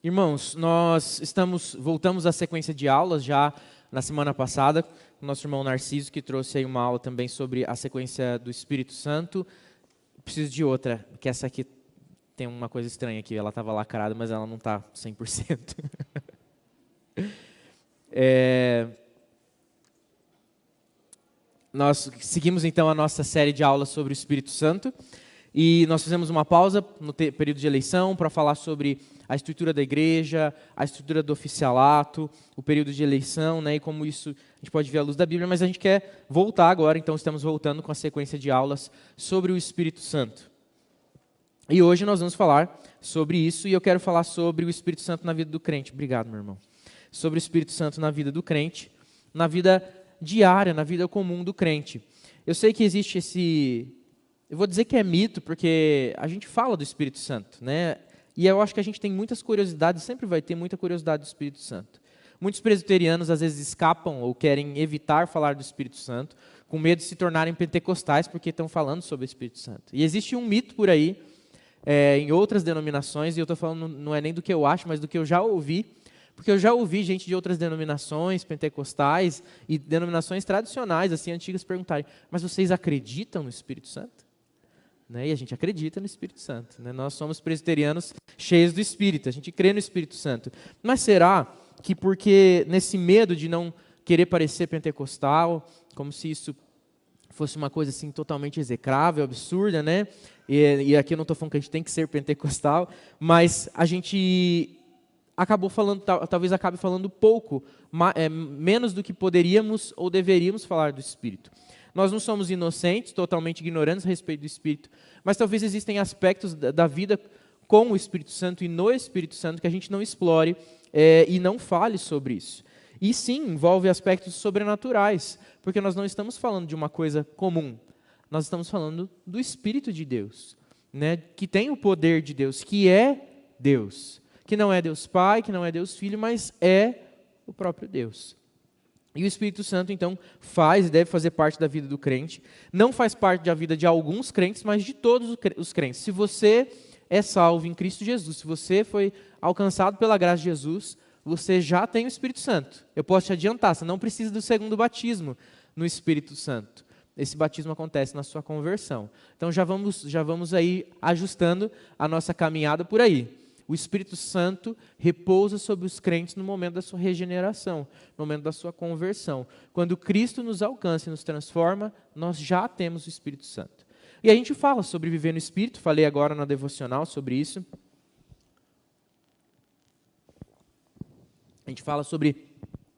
Irmãos, voltamos à sequência de aulas já na semana passada, com o nosso irmão Narciso, que trouxe aí uma aula também sobre a sequência do Espírito Santo. Preciso de outra, que essa aqui tem uma coisa estranha aqui, ela estava lacrada, mas ela não está 100%. Nós seguimos então a nossa série de aulas sobre o Espírito Santo, e nós fizemos uma pausa no período de eleição para falar sobre a estrutura da igreja, a estrutura do oficialato, o período de eleição, né, e como isso a gente pode ver à luz da Bíblia, mas a gente quer voltar agora, então estamos voltando com a sequência de aulas sobre o Espírito Santo. E hoje nós vamos falar sobre isso, e eu quero falar sobre o Espírito Santo na vida do crente. Obrigado, meu irmão. Sobre o Espírito Santo na vida do crente, na vida diária, na vida comum do crente. Eu sei que existe eu vou dizer que é mito, porque a gente fala do Espírito Santo, né? E eu acho que a gente tem muitas curiosidades, sempre vai ter muita curiosidade do Espírito Santo. Muitos presbiterianos às vezes escapam ou querem evitar falar do Espírito Santo, com medo de se tornarem pentecostais porque estão falando sobre o Espírito Santo. E existe um mito por aí, em outras denominações, e eu estou falando não é nem do que eu acho, mas do que eu já ouvi, porque eu já ouvi gente de outras denominações, pentecostais e denominações tradicionais, assim, antigas, perguntarem: mas vocês acreditam no Espírito Santo? Né? E a gente acredita no Espírito Santo. Né? Nós somos presbiterianos cheios do Espírito, a gente crê no Espírito Santo. Mas será que porque nesse medo de não querer parecer pentecostal, como se isso fosse uma coisa assim totalmente execrável, absurda, né? E aqui eu não estou falando que a gente tem que ser pentecostal, mas a gente acabou falando, talvez acabe falando pouco, menos do que poderíamos ou deveríamos falar do Espírito. Nós não somos inocentes, totalmente ignorantes a respeito do Espírito, mas talvez existem aspectos da vida com o Espírito Santo e no Espírito Santo que a gente não explore e não fale sobre isso. E sim, envolve aspectos sobrenaturais, porque nós não estamos falando de uma coisa comum, nós estamos falando do Espírito de Deus, né, que tem o poder de Deus, que é Deus, que não é Deus Pai, que não é Deus Filho, mas é o próprio Deus. E o Espírito Santo, então, faz e deve fazer parte da vida do crente. Não faz parte da vida de alguns crentes, mas de todos os crentes. Se você é salvo em Cristo Jesus, se você foi alcançado pela graça de Jesus, você já tem o Espírito Santo. Eu posso te adiantar, você não precisa do segundo batismo no Espírito Santo. Esse batismo acontece na sua conversão. Então já vamos aí ajustando a nossa caminhada por aí. O Espírito Santo repousa sobre os crentes no momento da sua regeneração, no momento da sua conversão. Quando Cristo nos alcança e nos transforma, nós já temos o Espírito Santo. E a gente fala sobre viver no Espírito, falei agora na devocional sobre isso. A gente fala sobre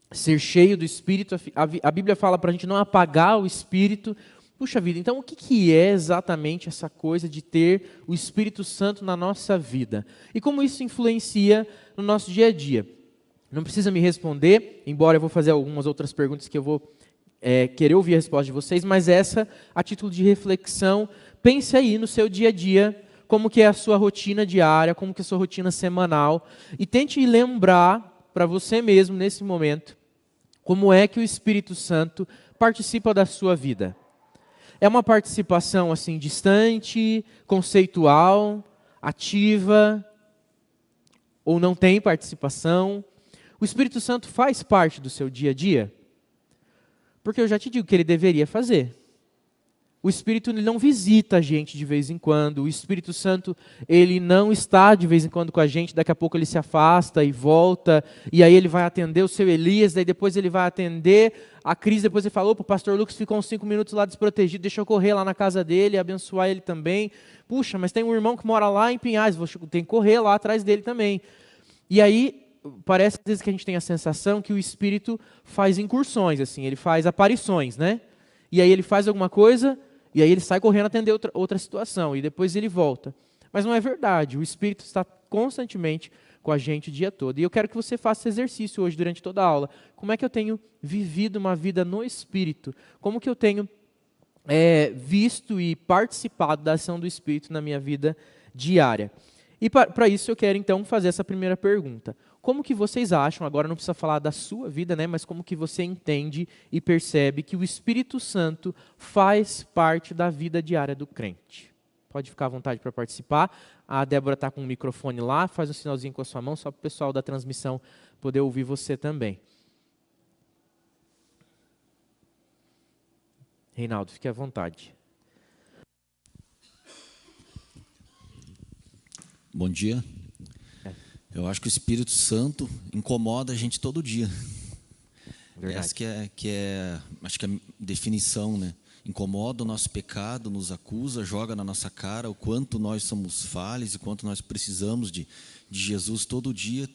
ser cheio do Espírito. A Bíblia fala para a gente não apagar o Espírito. Puxa vida, então o que é exatamente essa coisa de ter o Espírito Santo na nossa vida? E como isso influencia no nosso dia a dia? Não precisa me responder, embora eu vou fazer algumas outras perguntas que eu vou querer ouvir a resposta de vocês, mas essa, a título de reflexão, pense aí no seu dia a dia, como que é a sua rotina diária, como que é a sua rotina semanal, e tente lembrar para você mesmo, nesse momento, como é que o Espírito Santo participa da sua vida. É uma participação assim distante, conceitual, ativa, ou não tem participação? O Espírito Santo faz parte do seu dia a dia? Porque eu já te digo que ele deveria fazer. O Espírito ele não visita a gente de vez em quando. O Espírito Santo ele não está de vez em quando com a gente. Daqui a pouco ele se afasta e volta. E aí ele vai atender o seu Elias. Daí depois ele vai atender a crise. Depois ele fala: opa, o pastor Lucas ficou uns 5 minutos lá desprotegido. Deixa eu correr lá na casa dele e abençoar ele também. Puxa, mas tem um irmão que mora lá em Pinhais. Tem que correr lá atrás dele também. E aí parece às vezes que a gente tem a sensação que o Espírito faz incursões. Assim, ele faz aparições, né? E aí ele faz alguma coisa... E aí ele sai correndo atender outra situação, e depois ele volta. Mas não é verdade, o Espírito está constantemente com a gente o dia todo. E eu quero que você faça esse exercício hoje, durante toda a aula. Como é que eu tenho vivido uma vida no Espírito? Como que eu tenho visto e participado da ação do Espírito na minha vida diária? E para isso eu quero então fazer essa primeira pergunta. Como que vocês acham, agora não precisa falar da sua vida, né, mas como que você entende e percebe que o Espírito Santo faz parte da vida diária do crente? pode ficar à vontade para participar. A Débora está com o microfone lá, faz um sinalzinho com a sua mão, só para o pessoal da transmissão poder ouvir você também. Reinaldo, fique à vontade. Bom dia. Eu acho que o Espírito Santo incomoda a gente todo dia. Verdade. Essa acho que é a definição, né? Incomoda o nosso pecado, nos acusa, joga na nossa cara o quanto nós somos falhos e quanto nós precisamos de Jesus todo dia.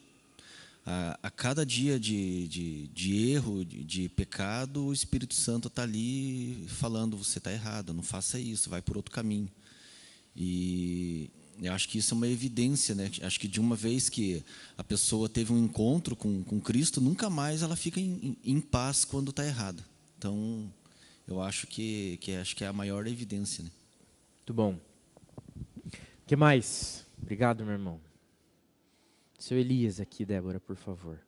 A cada dia de erro, de pecado, o Espírito Santo está ali falando, você está errado, não faça isso, vai por outro caminho. E eu acho que isso é uma evidência, né? Acho que de uma vez que a pessoa teve um encontro com Cristo, nunca mais ela fica em paz quando está errada. Então, eu acho que é a maior evidência, né? Muito bom. O que mais? Obrigado, meu irmão. Seu Elias aqui, Débora, por favor.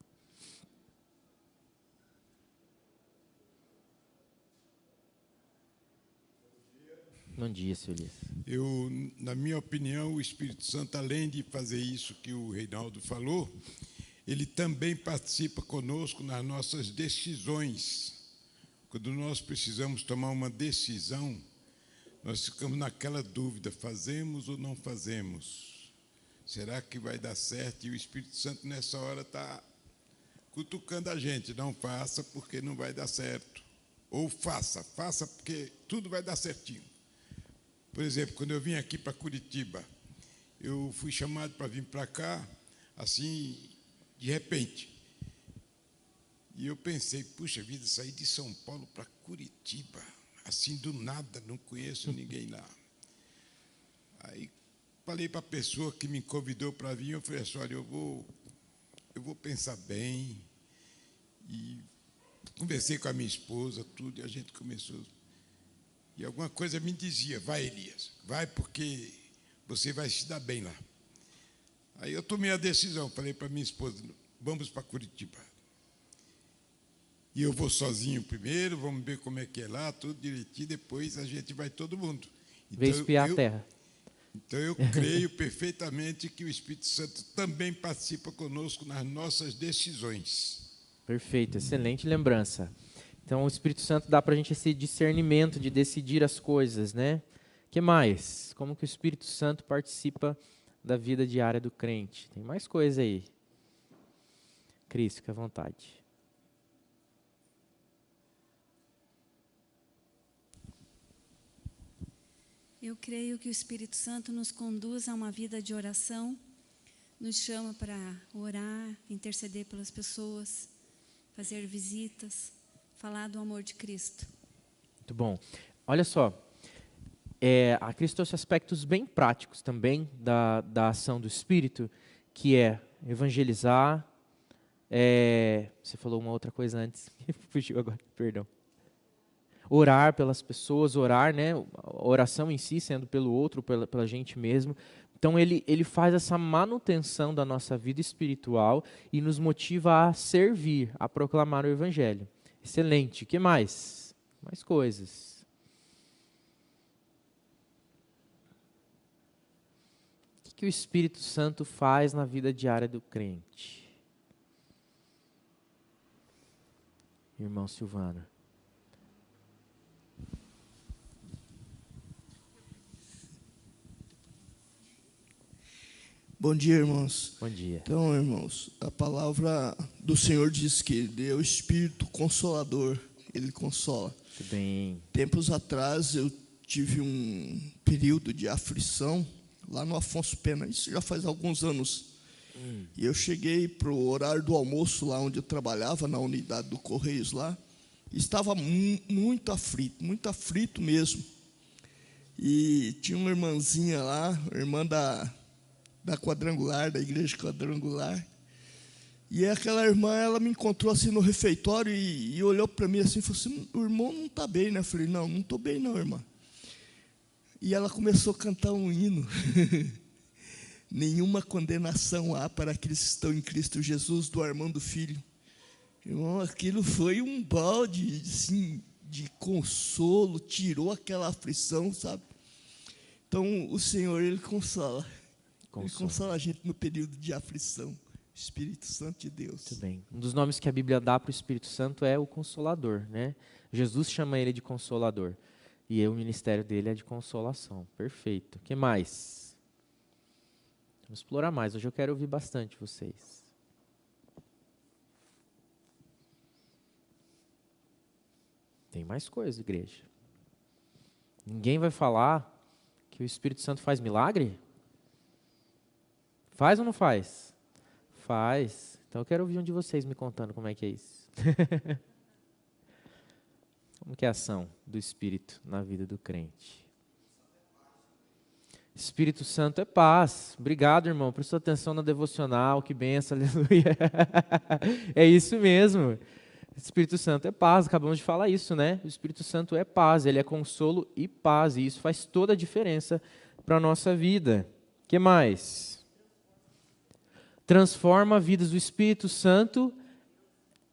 Bom dia, seu Elias. Na minha opinião, o Espírito Santo, além de fazer isso que o Reinaldo falou, ele também participa conosco nas nossas decisões. Quando nós precisamos tomar uma decisão, nós ficamos naquela dúvida, fazemos ou não fazemos? Será que vai dar certo? E o Espírito Santo, nessa hora, está cutucando a gente. Não faça, porque não vai dar certo. Ou faça porque tudo vai dar certinho. Por exemplo, quando eu vim aqui para Curitiba, eu fui chamado para vir para cá, assim, de repente. E eu pensei, puxa vida, sair de São Paulo para Curitiba, assim do nada, não conheço ninguém lá. Aí falei para a pessoa que me convidou para vir, eu falei assim, olha, eu vou pensar bem. E conversei com a minha esposa, tudo, e a gente começou. E alguma coisa me dizia, vai, Elias, vai porque você vai se dar bem lá. Aí eu tomei a decisão, falei para minha esposa, vamos para Curitiba. E eu vou sozinho primeiro, vamos ver como é que é lá, tudo direitinho, depois a gente vai todo mundo. Então, Veio espiar a terra. Então eu creio perfeitamente que o Espírito Santo também participa conosco nas nossas decisões. Perfeito, excelente lembrança. Então, o Espírito Santo dá para a gente esse discernimento de decidir as coisas, né? O que mais? Como que o Espírito Santo participa da vida diária do crente? Tem mais coisa aí. Cris, fica à vontade. Eu creio que o Espírito Santo nos conduz a uma vida de oração, nos chama para orar, interceder pelas pessoas, fazer visitas, falar do amor de Cristo. Muito bom. Olha só, a Cristo trouxe aspectos bem práticos também da ação do Espírito, que é evangelizar. Você falou uma outra coisa antes, fugiu agora, perdão. Orar pelas pessoas, orar, né? A oração em si, sendo pelo outro, pela gente mesmo. Então, ele faz essa manutenção da nossa vida espiritual e nos motiva a servir, a proclamar o Evangelho. Excelente. O que mais? Mais coisas. O que o Espírito Santo faz na vida diária do crente? Irmão Silvano. Bom dia, irmãos. Bom dia. Então, irmãos, a palavra do Senhor diz que Ele é o Espírito Consolador, Ele consola. Muito bem. Tempos atrás eu tive um período de aflição lá no Afonso Pena, isso já faz alguns anos. E eu cheguei para o horário do almoço lá onde eu trabalhava, na unidade do Correios lá, e estava muito aflito mesmo. E tinha uma irmãzinha lá, irmã da quadrangular, da igreja quadrangular. E aquela irmã, ela me encontrou assim no refeitório e olhou para mim assim e falou assim, o irmão não está bem, né? Eu falei, não estou bem não, irmã. E ela começou a cantar um hino. Nenhuma condenação há para aqueles que estão em Cristo Jesus, do Armando Filho. Irmão, aquilo foi um balde assim, de consolo, tirou aquela aflição, sabe? Então, o Senhor, Ele consola. Ele Consola. consola a gente no período de aflição. Espírito Santo de Deus. Muito bem. Um dos nomes que a Bíblia dá para o Espírito Santo é o Consolador, né? Jesus chama ele de Consolador. E o ministério dele é de consolação. Perfeito. O que mais? Vamos explorar mais. Hoje eu quero ouvir bastante vocês. Tem mais coisa, igreja. Ninguém vai falar que o Espírito Santo faz milagre? Faz ou não faz? Faz. Então eu quero ouvir um de vocês me contando como é que é isso. Como que é a ação do Espírito na vida do crente? Espírito Santo é paz. Obrigado, irmão. Prestou atenção na devocional. Que benção, aleluia. É isso mesmo. Espírito Santo é paz. Acabamos de falar isso, né? O Espírito Santo é paz. Ele é consolo e paz. E isso faz toda a diferença para a nossa vida. O que mais? Transforma vidas. O Espírito Santo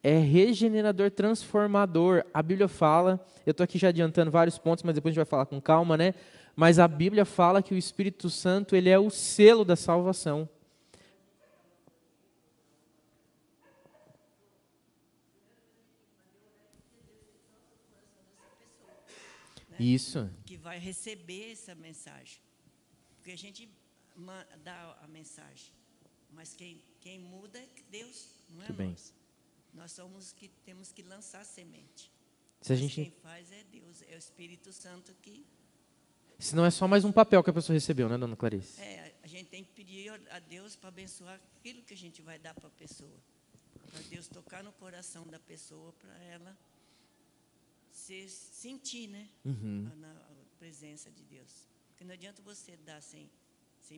é regenerador, transformador. A Bíblia fala, eu estou aqui já adiantando vários pontos, mas depois a gente vai falar com calma, né? Mas a Bíblia fala que o Espírito Santo, ele é o selo da salvação. Isso. Que vai receber essa mensagem. Porque a gente dá a mensagem. Mas quem muda é Deus, não é Muito bem. nós. Nós somos que temos que lançar semente. Se a Mas gente, quem faz é Deus, é o Espírito Santo que... se não é só mais um papel que a pessoa recebeu, né, dona Clarice? a gente tem que pedir a Deus para abençoar aquilo que a gente vai dar para a pessoa. Para Deus tocar no coração da pessoa, para ela sentir, né? A presença de Deus. Porque não adianta você dar sem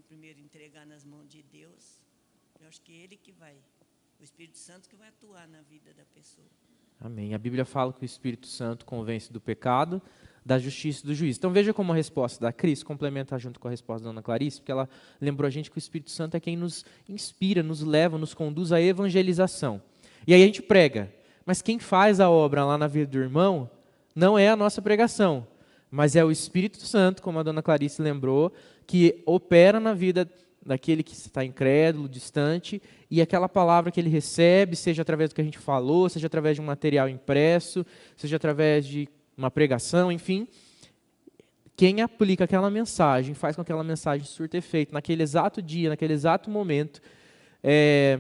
primeiro entregar nas mãos de Deus. Eu acho que Ele que vai, o Espírito Santo que vai atuar na vida da pessoa. Amém. A Bíblia fala que o Espírito Santo convence do pecado, da justiça e do juízo. Então veja como a resposta da Cris complementa junto com a resposta da Dona Clarice, porque ela lembrou a gente que o Espírito Santo é quem nos inspira, nos leva, nos conduz à evangelização. E aí a gente prega, mas quem faz a obra lá na vida do irmão não é a nossa pregação, mas é o Espírito Santo, como a Dona Clarice lembrou, que opera na vida daquele que está incrédulo, distante, e aquela palavra que ele recebe, seja através do que a gente falou, seja através de um material impresso, seja através de uma pregação, enfim, quem aplica aquela mensagem, faz com que aquela mensagem surta efeito naquele exato dia, naquele exato momento, é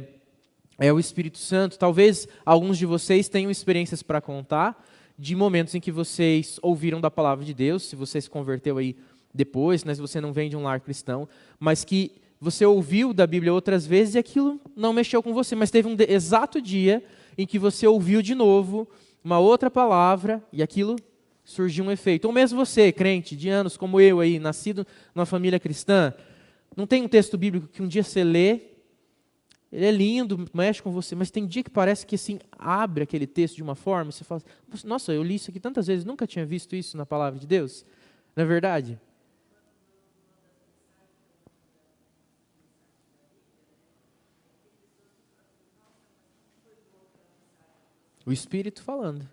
o Espírito Santo. Talvez alguns de vocês tenham experiências para contar de momentos em que vocês ouviram da palavra de Deus, se você se converteu aí depois, né, se você não vem de um lar cristão, mas que você ouviu da Bíblia outras vezes e aquilo não mexeu com você, mas teve um exato dia em que você ouviu de novo uma outra palavra e aquilo surgiu um efeito. Ou mesmo você, crente, de anos como eu aí, nascido numa família cristã, não tem um texto bíblico que um dia você lê, ele é lindo, mexe com você, mas tem dia que parece que assim, abre aquele texto de uma forma, e você fala, nossa, eu li isso aqui tantas vezes, nunca tinha visto isso na palavra de Deus. Não é verdade? O Espírito falando.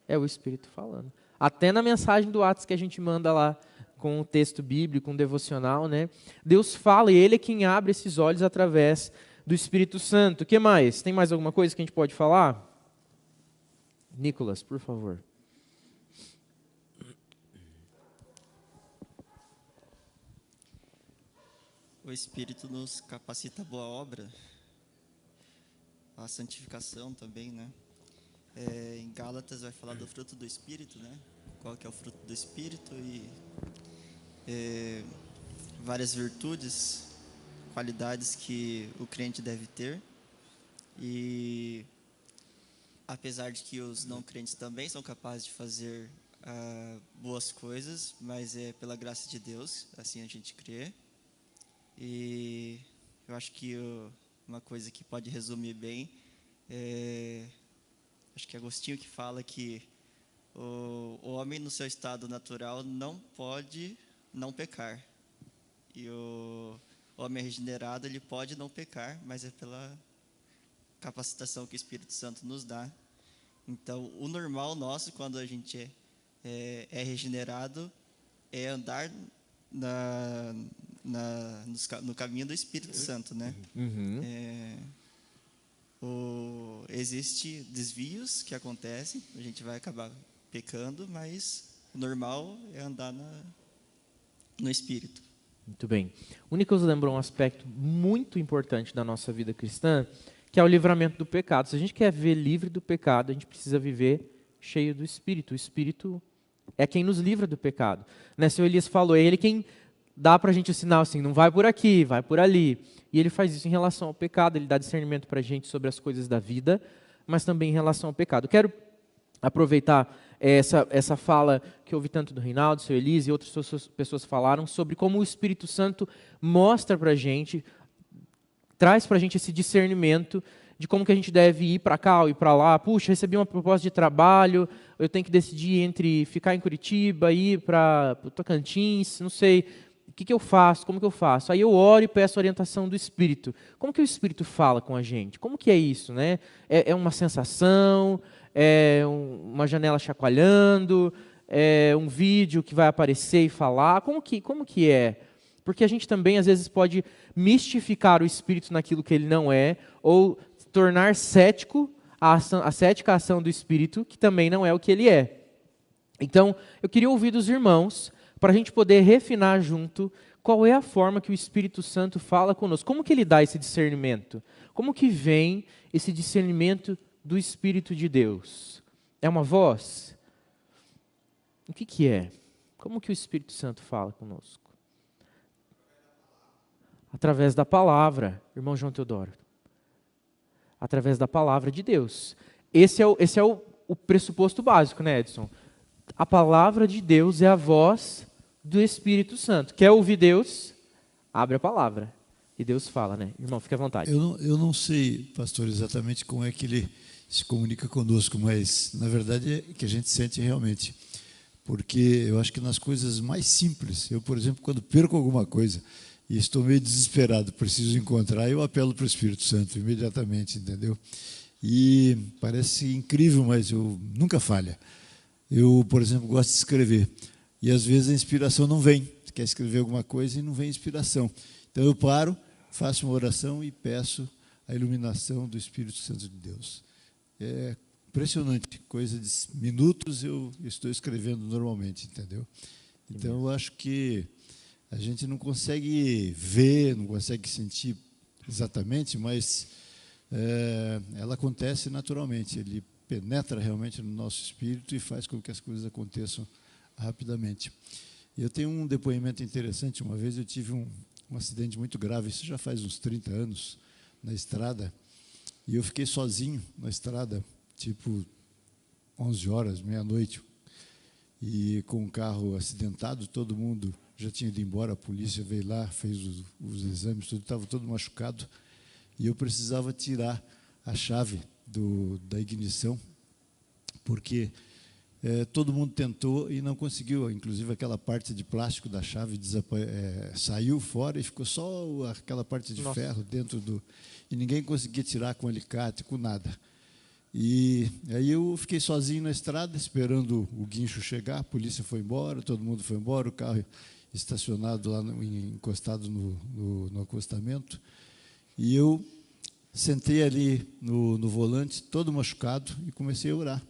É o Espírito falando. Até na mensagem do Atos que a gente manda lá com o texto bíblico, um devocional, né? Deus fala e Ele é quem abre esses olhos através do Espírito Santo. O que mais? Tem mais alguma coisa que a gente pode falar? Nicolas, por favor. O Espírito nos capacita a boa obra, a santificação também, né? Em Gálatas vai falar do fruto do Espírito, né? Qual que é o fruto do Espírito e várias virtudes, qualidades que o crente deve ter. E apesar de que os não crentes também são capazes de fazer boas coisas, mas é pela graça de Deus, assim a gente crê. E eu acho que uma coisa que pode resumir bem acho que é Agostinho que fala que o homem no seu estado natural não pode não pecar. E o homem regenerado, ele pode não pecar, mas é pela capacitação que o Espírito Santo nos dá. Então, o normal nosso, quando a gente é regenerado, é andar no caminho do Espírito Santo, né? Existem desvios que acontecem, a gente vai acabar pecando, mas o normal é andar no Espírito. Muito bem. O Nicolas lembrou um aspecto muito importante da nossa vida cristã, que é o livramento do pecado. Se a gente quer viver livre do pecado, a gente precisa viver cheio do Espírito. O Espírito é quem nos livra do pecado. Né? O Elias falou, é ele quem dá para a gente o sinal assim, não vai por aqui, vai por ali. E ele faz isso em relação ao pecado, ele dá discernimento para a gente sobre as coisas da vida, mas também em relação ao pecado. Quero aproveitar essa fala que eu ouvi tanto do Reinaldo, do seu Elias e outras pessoas falaram sobre como o Espírito Santo mostra para a gente, traz para a gente esse discernimento de como que a gente deve ir para cá ou ir para lá. Puxa, recebi uma proposta de trabalho, eu tenho que decidir entre ficar em Curitiba, ir para Tocantins, não sei, o que eu faço, como que eu faço? Aí eu oro e peço orientação do Espírito. Como que o Espírito fala com a gente? Como que é isso, né? É uma sensação, é uma janela chacoalhando, é um vídeo que vai aparecer e falar? Como que é? Porque a gente também, às vezes, pode mistificar o Espírito naquilo que ele não é, ou tornar cético a cética ação do Espírito, que também não é o que ele é. Então, eu queria ouvir dos irmãos, para a gente poder refinar junto, qual é a forma que o Espírito Santo fala conosco. Como que ele dá esse discernimento? Como que vem esse discernimento do Espírito de Deus? É uma voz? O que é? Como que o Espírito Santo fala conosco? Através da palavra, irmão João Teodoro. Através da palavra de Deus. Esse é o pressuposto básico, né, Edson? A palavra de Deus é a voz do Espírito Santo. Quer ouvir Deus? Abre a palavra. E Deus fala, né? Irmão, fique à vontade. Eu não sei, pastor, exatamente como é que ele se comunica conosco, mas na verdade é que a gente sente realmente. Porque eu acho que nas coisas mais simples, eu, por exemplo, quando perco alguma coisa e estou meio desesperado, preciso encontrar, eu apelo para o Espírito Santo imediatamente, entendeu? E parece incrível, mas eu nunca falha. Eu, por exemplo, gosto de escrever. E às vezes a inspiração não vem. Você quer escrever alguma coisa e não vem inspiração. Então eu paro, faço uma oração e peço a iluminação do Espírito Santo de Deus. É impressionante, coisa de minutos eu estou escrevendo normalmente, entendeu? Então eu acho que a gente não consegue ver, não consegue sentir exatamente, mas ela acontece naturalmente. Ele penetra realmente no nosso espírito e faz com que as coisas aconteçam rapidamente. Eu tenho um depoimento interessante. Uma vez eu tive um acidente muito grave, isso já faz uns 30 anos, na estrada, e eu fiquei sozinho na estrada, tipo 11 horas, meia-noite, e com o carro acidentado, todo mundo já tinha ido embora, a polícia veio lá, fez os exames, tudo, estava todo machucado, e eu precisava tirar a chave da ignição, porque todo mundo tentou e não conseguiu, inclusive aquela parte de plástico da chave saiu fora e ficou só aquela parte de ferro dentro e ninguém conseguia tirar com alicate, com nada. E aí eu fiquei sozinho na estrada, esperando o guincho chegar, a polícia foi embora, todo mundo foi embora, o carro estacionado lá, encostado no acostamento, e eu sentei ali no volante, todo machucado, e comecei a orar.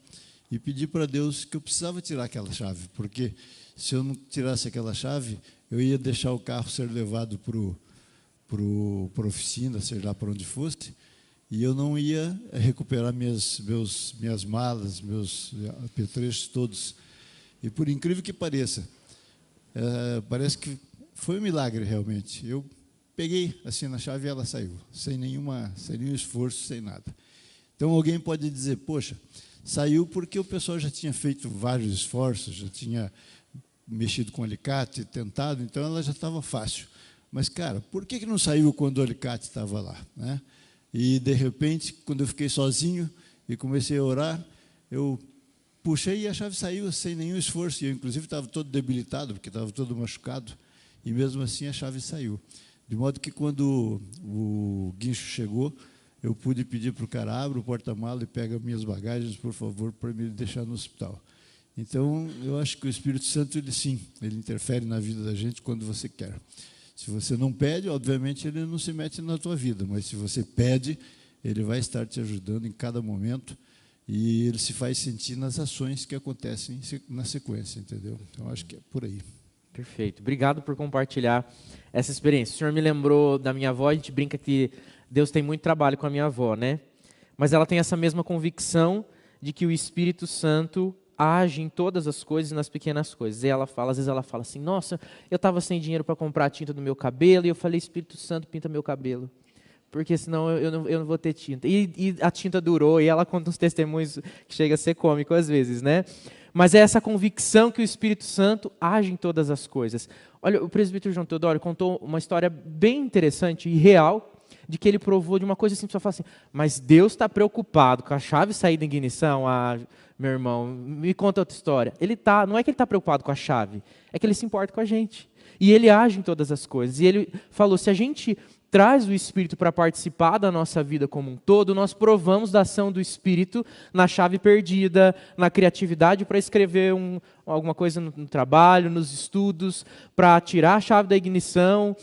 E pedi para Deus que eu precisava tirar aquela chave, porque se eu não tirasse aquela chave, eu ia deixar o carro ser levado para a oficina, seja lá para onde fosse, e eu não ia recuperar minhas malas, meus apetrechos todos. E por incrível que pareça, parece que foi um milagre realmente. Eu peguei assim na chave e ela saiu, sem nenhum esforço, sem nada. Então alguém pode dizer, poxa, saiu porque o pessoal já tinha feito vários esforços, já tinha mexido com alicate, tentado, então ela já estava fácil. Mas, cara, por que não saiu quando o alicate estava lá, né? E, de repente, quando eu fiquei sozinho e comecei a orar, eu puxei e a chave saiu sem nenhum esforço. E eu, inclusive, estava todo debilitado, porque estava todo machucado, e mesmo assim a chave saiu. De modo que, quando o guincho chegou, eu pude pedir para o cara, abre o porta-malas e pega minhas bagagens, por favor, para me deixar no hospital. Então, eu acho que o Espírito Santo, ele sim, ele interfere na vida da gente quando você quer. Se você não pede, obviamente, ele não se mete na tua vida, mas se você pede, ele vai estar te ajudando em cada momento e ele se faz sentir nas ações que acontecem na sequência, entendeu? Então, acho que é por aí. Perfeito. Obrigado por compartilhar essa experiência. O senhor me lembrou da minha avó, a gente brinca que Deus tem muito trabalho com a minha avó, né? Mas ela tem essa mesma convicção de que o Espírito Santo age em todas as coisas e nas pequenas coisas. E ela fala, às vezes ela fala assim, nossa, eu estava sem dinheiro para comprar a tinta do meu cabelo, e eu falei, Espírito Santo, pinta meu cabelo, porque senão eu não vou ter tinta. E a tinta durou, e ela conta uns testemunhos que chega a ser cômico às vezes, né? Mas é essa convicção que o Espírito Santo age em todas as coisas. Olha, o presbítero João Teodoro contou uma história bem interessante e real, de que ele provou de uma coisa assim, a pessoa fala assim, mas Deus está preocupado com a chave sair da ignição? Ah, meu irmão, me conta outra história. Ele tá, não é que ele está preocupado com a chave, é que ele se importa com a gente. E ele age em todas as coisas. E ele falou, se a gente traz o Espírito para participar da nossa vida como um todo, nós provamos da ação do Espírito na chave perdida, na criatividade para escrever alguma coisa no trabalho, nos estudos, para tirar a chave da ignição,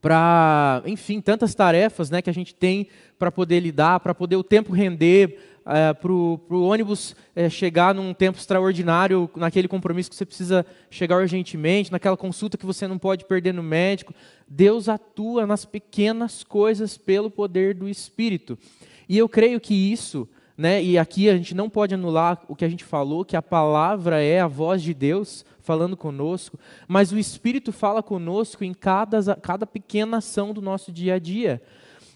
para, enfim, tantas tarefas, né, que a gente tem para poder lidar, para poder o tempo render, para o ônibus chegar num tempo extraordinário, naquele compromisso que você precisa chegar urgentemente, naquela consulta que você não pode perder no médico. Deus atua nas pequenas coisas pelo poder do Espírito. E eu creio que isso, né, e aqui a gente não pode anular o que a gente falou, que a palavra é a voz de Deus falando conosco, mas o Espírito fala conosco em cada pequena ação do nosso dia a dia.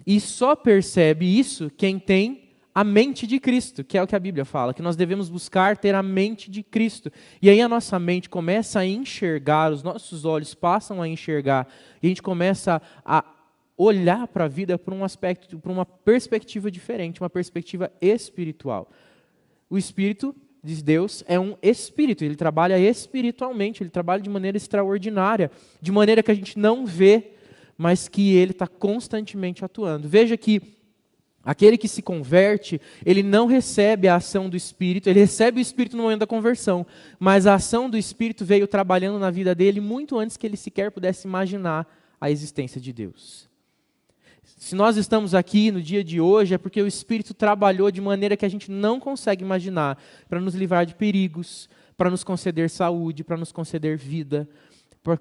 E só percebe isso quem tem a mente de Cristo, que é o que a Bíblia fala, que nós devemos buscar ter a mente de Cristo. E aí a nossa mente começa a enxergar, os nossos olhos passam a enxergar, e a gente começa a olhar para a vida por um aspecto, por uma perspectiva diferente, uma perspectiva espiritual. O Espírito de Deus é um espírito, ele trabalha espiritualmente, ele trabalha de maneira extraordinária, de maneira que a gente não vê, mas que ele está constantemente atuando. Veja que aquele que se converte, ele não recebe a ação do Espírito, ele recebe o Espírito no momento da conversão, mas a ação do Espírito veio trabalhando na vida dele muito antes que ele sequer pudesse imaginar a existência de Deus. Se nós estamos aqui no dia de hoje, é porque o Espírito trabalhou de maneira que a gente não consegue imaginar, para nos livrar de perigos, para nos conceder saúde, para nos conceder vida,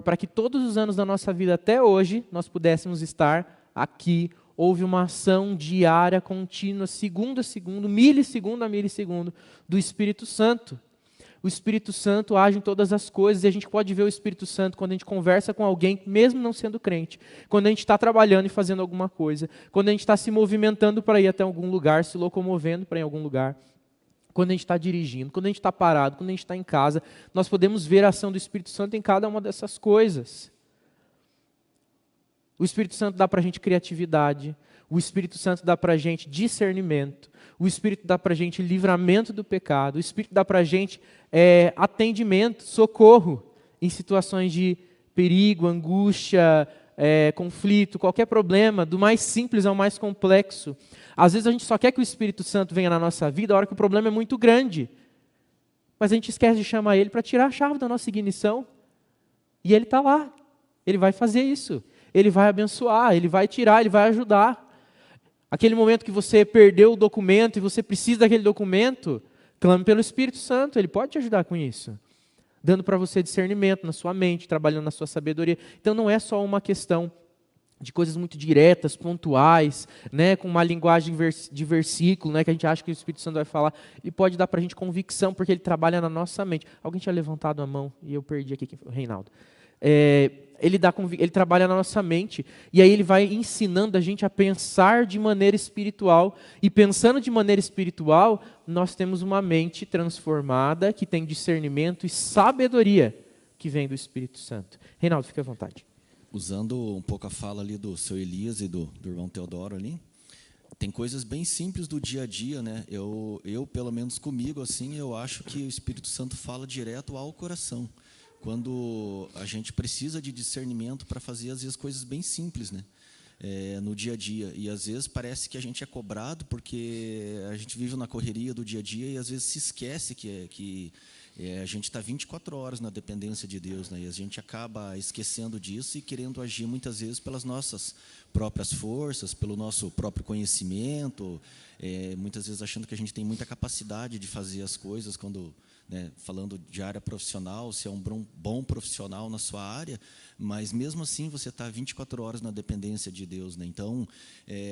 para que todos os anos da nossa vida até hoje, nós pudéssemos estar aqui. Houve uma ação diária, contínua, segundo a segundo, milissegundo a milissegundo, do Espírito Santo. O Espírito Santo age em todas as coisas, e a gente pode ver o Espírito Santo quando a gente conversa com alguém, mesmo não sendo crente, quando a gente está trabalhando e fazendo alguma coisa, quando a gente está se movimentando para ir até algum lugar, se locomovendo para ir em algum lugar, quando a gente está dirigindo, quando a gente está parado, quando a gente está em casa, nós podemos ver a ação do Espírito Santo em cada uma dessas coisas. O Espírito Santo dá para a gente criatividade, o Espírito Santo dá para a gente discernimento, o Espírito dá para a gente livramento do pecado, o Espírito dá para a gente atendimento, socorro em situações de perigo, angústia, conflito, qualquer problema, do mais simples ao mais complexo. Às vezes a gente só quer que o Espírito Santo venha na nossa vida a hora que o problema é muito grande, mas a gente esquece de chamar ele para tirar a chave da nossa ignição, e ele está lá, ele vai fazer isso. Ele vai abençoar, ele vai tirar, ele vai ajudar. Aquele momento que você perdeu o documento e você precisa daquele documento, clame pelo Espírito Santo, ele pode te ajudar com isso. Dando para você discernimento na sua mente, trabalhando na sua sabedoria. Então não é só uma questão de coisas muito diretas, pontuais, né, com uma linguagem de versículo, né, que a gente acha que o Espírito Santo vai falar. Ele pode dar para a gente convicção, porque ele trabalha na nossa mente. Alguém tinha levantado a mão e eu perdi aqui, o Reinaldo. Ele trabalha na nossa mente, e aí ele vai ensinando a gente a pensar de maneira espiritual, e pensando de maneira espiritual, nós temos uma mente transformada, que tem discernimento e sabedoria, que vem do Espírito Santo. Reinaldo, fique à vontade. Usando um pouco a fala ali do seu Elias e do irmão Teodoro ali, tem coisas bem simples do dia a dia, né? Eu pelo menos comigo, assim, eu acho que o Espírito Santo fala direto ao coração. Quando a gente precisa de discernimento para fazer, às vezes, coisas bem simples, né? No dia a dia. E, às vezes, parece que a gente é cobrado porque a gente vive na correria do dia a dia e, às vezes, se esquece que A gente está 24 horas na dependência de Deus, né? E a gente acaba esquecendo disso e querendo agir muitas vezes pelas nossas próprias forças, pelo nosso próprio conhecimento, muitas vezes achando que a gente tem muita capacidade de fazer as coisas, quando, né, falando de área profissional, você é um bom profissional na sua área, mas mesmo assim você está 24 horas na dependência de Deus, né? Então,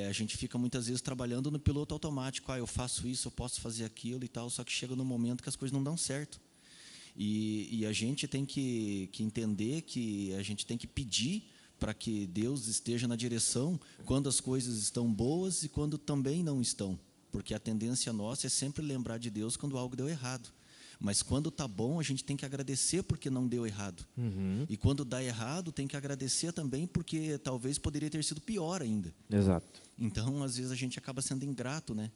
a gente fica muitas vezes trabalhando no piloto automático, eu faço isso, eu posso fazer aquilo e tal, só que chega no momento que as coisas não dão certo. E a gente tem que entender que a gente tem que pedir para que Deus esteja na direção quando as coisas estão boas e quando também não estão. Porque a tendência nossa é sempre lembrar de Deus quando algo deu errado. Mas quando está bom, a gente tem que agradecer porque não deu errado. E quando dá errado, tem que agradecer também porque talvez poderia ter sido pior ainda. Exato. Então, às vezes, a gente acaba sendo ingrato, né?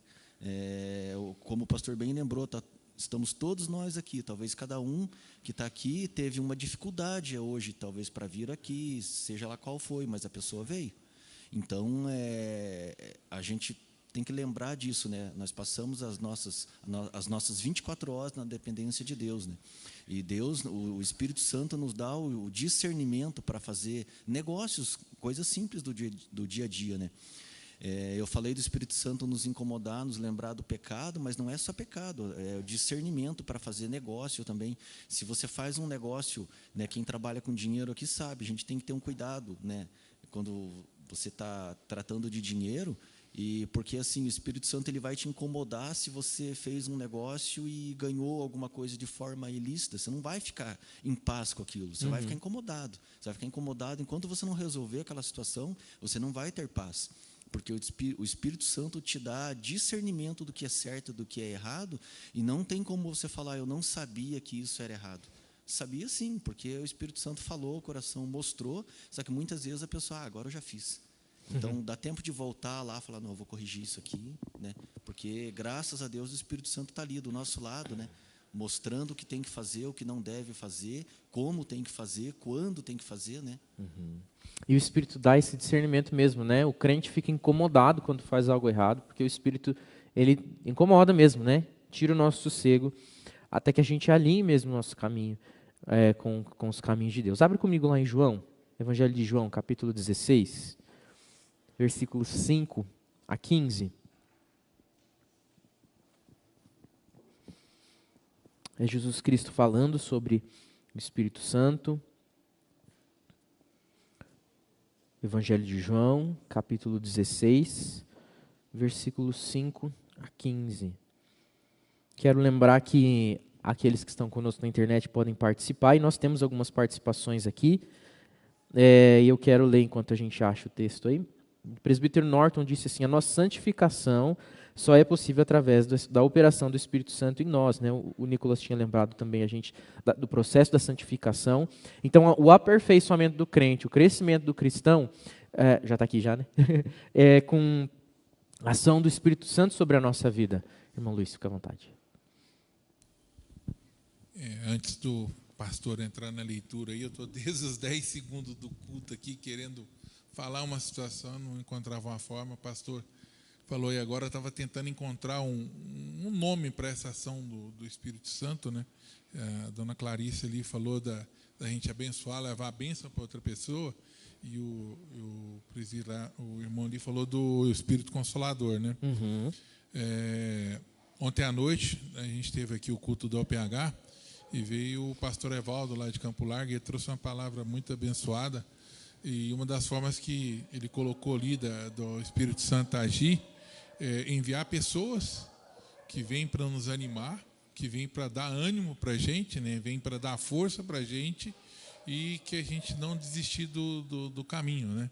Como o pastor bem lembrou, estamos todos nós aqui, talvez cada um que está aqui teve uma dificuldade hoje, talvez para vir aqui, seja lá qual foi, mas a pessoa veio. Então, a gente tem que lembrar disso, né? Nós passamos as nossas 24 horas na dependência de Deus, né? E Deus, o Espírito Santo nos dá o discernimento para fazer negócios, coisas simples do dia a dia, né? Eu falei do Espírito Santo nos incomodar, nos lembrar do pecado, mas não é só pecado, é o discernimento para fazer negócio também. Se você faz um negócio, né, quem trabalha com dinheiro aqui sabe, a gente tem que ter um cuidado, né, quando você está tratando de dinheiro, porque assim, o Espírito Santo ele vai te incomodar se você fez um negócio e ganhou alguma coisa de forma ilícita. Você não vai ficar em paz com aquilo, você vai ficar incomodado. Você vai ficar incomodado enquanto você não resolver aquela situação, você não vai ter paz. Porque o Espírito Santo te dá discernimento do que é certo e do que é errado, e não tem como você falar, eu não sabia que isso era errado. Sabia sim, porque o Espírito Santo falou, o coração mostrou, só que muitas vezes a pessoa, agora eu já fiz. Então, dá tempo de voltar lá e falar, não, eu vou corrigir isso aqui, né? Porque, graças a Deus, o Espírito Santo está ali do nosso lado, né? Mostrando o que tem que fazer, o que não deve fazer, como tem que fazer, quando tem que fazer, né? E o Espírito dá esse discernimento mesmo, né? O crente fica incomodado quando faz algo errado, porque o Espírito, ele incomoda mesmo, né? Tira o nosso sossego, até que a gente alinhe mesmo o nosso caminho com os caminhos de Deus. Abre comigo lá em João, Evangelho de João, capítulo 16, versículos 5 a 15. É Jesus Cristo falando sobre o Espírito Santo. Evangelho de João, capítulo 16, versículos 5 a 15. Quero lembrar que aqueles que estão conosco na internet podem participar, e nós temos algumas participações aqui, e eu quero ler enquanto a gente acha o texto aí. O presbítero Norton disse assim, a nossa santificação só é possível através da operação do Espírito Santo em nós, né? O Nicolas tinha lembrado também a gente do processo da santificação. Então, o aperfeiçoamento do crente, o crescimento do cristão, já está aqui já, né? Com a ação do Espírito Santo sobre a nossa vida. Irmão Luiz, fica à vontade. Antes do pastor entrar na leitura, eu estou desde os 10 segundos do culto aqui querendo falar uma situação, não encontrava uma forma. O pastor falou, e agora estava tentando encontrar um nome para essa ação do Espírito Santo, né? A dona Clarice ali falou da gente abençoar, levar a bênção para outra pessoa, e o irmão ali falou do Espírito Consolador, né? Ontem à noite, a gente teve aqui o culto do OPH, e veio o pastor Evaldo lá de Campo Largo, e ele trouxe uma palavra muito abençoada, e uma das formas que ele colocou ali do Espírito Santo agir é enviar pessoas que vêm para nos animar, que vêm para dar ânimo para a gente, né? Vêm para dar força para a gente, e que a gente não desistir do caminho, né?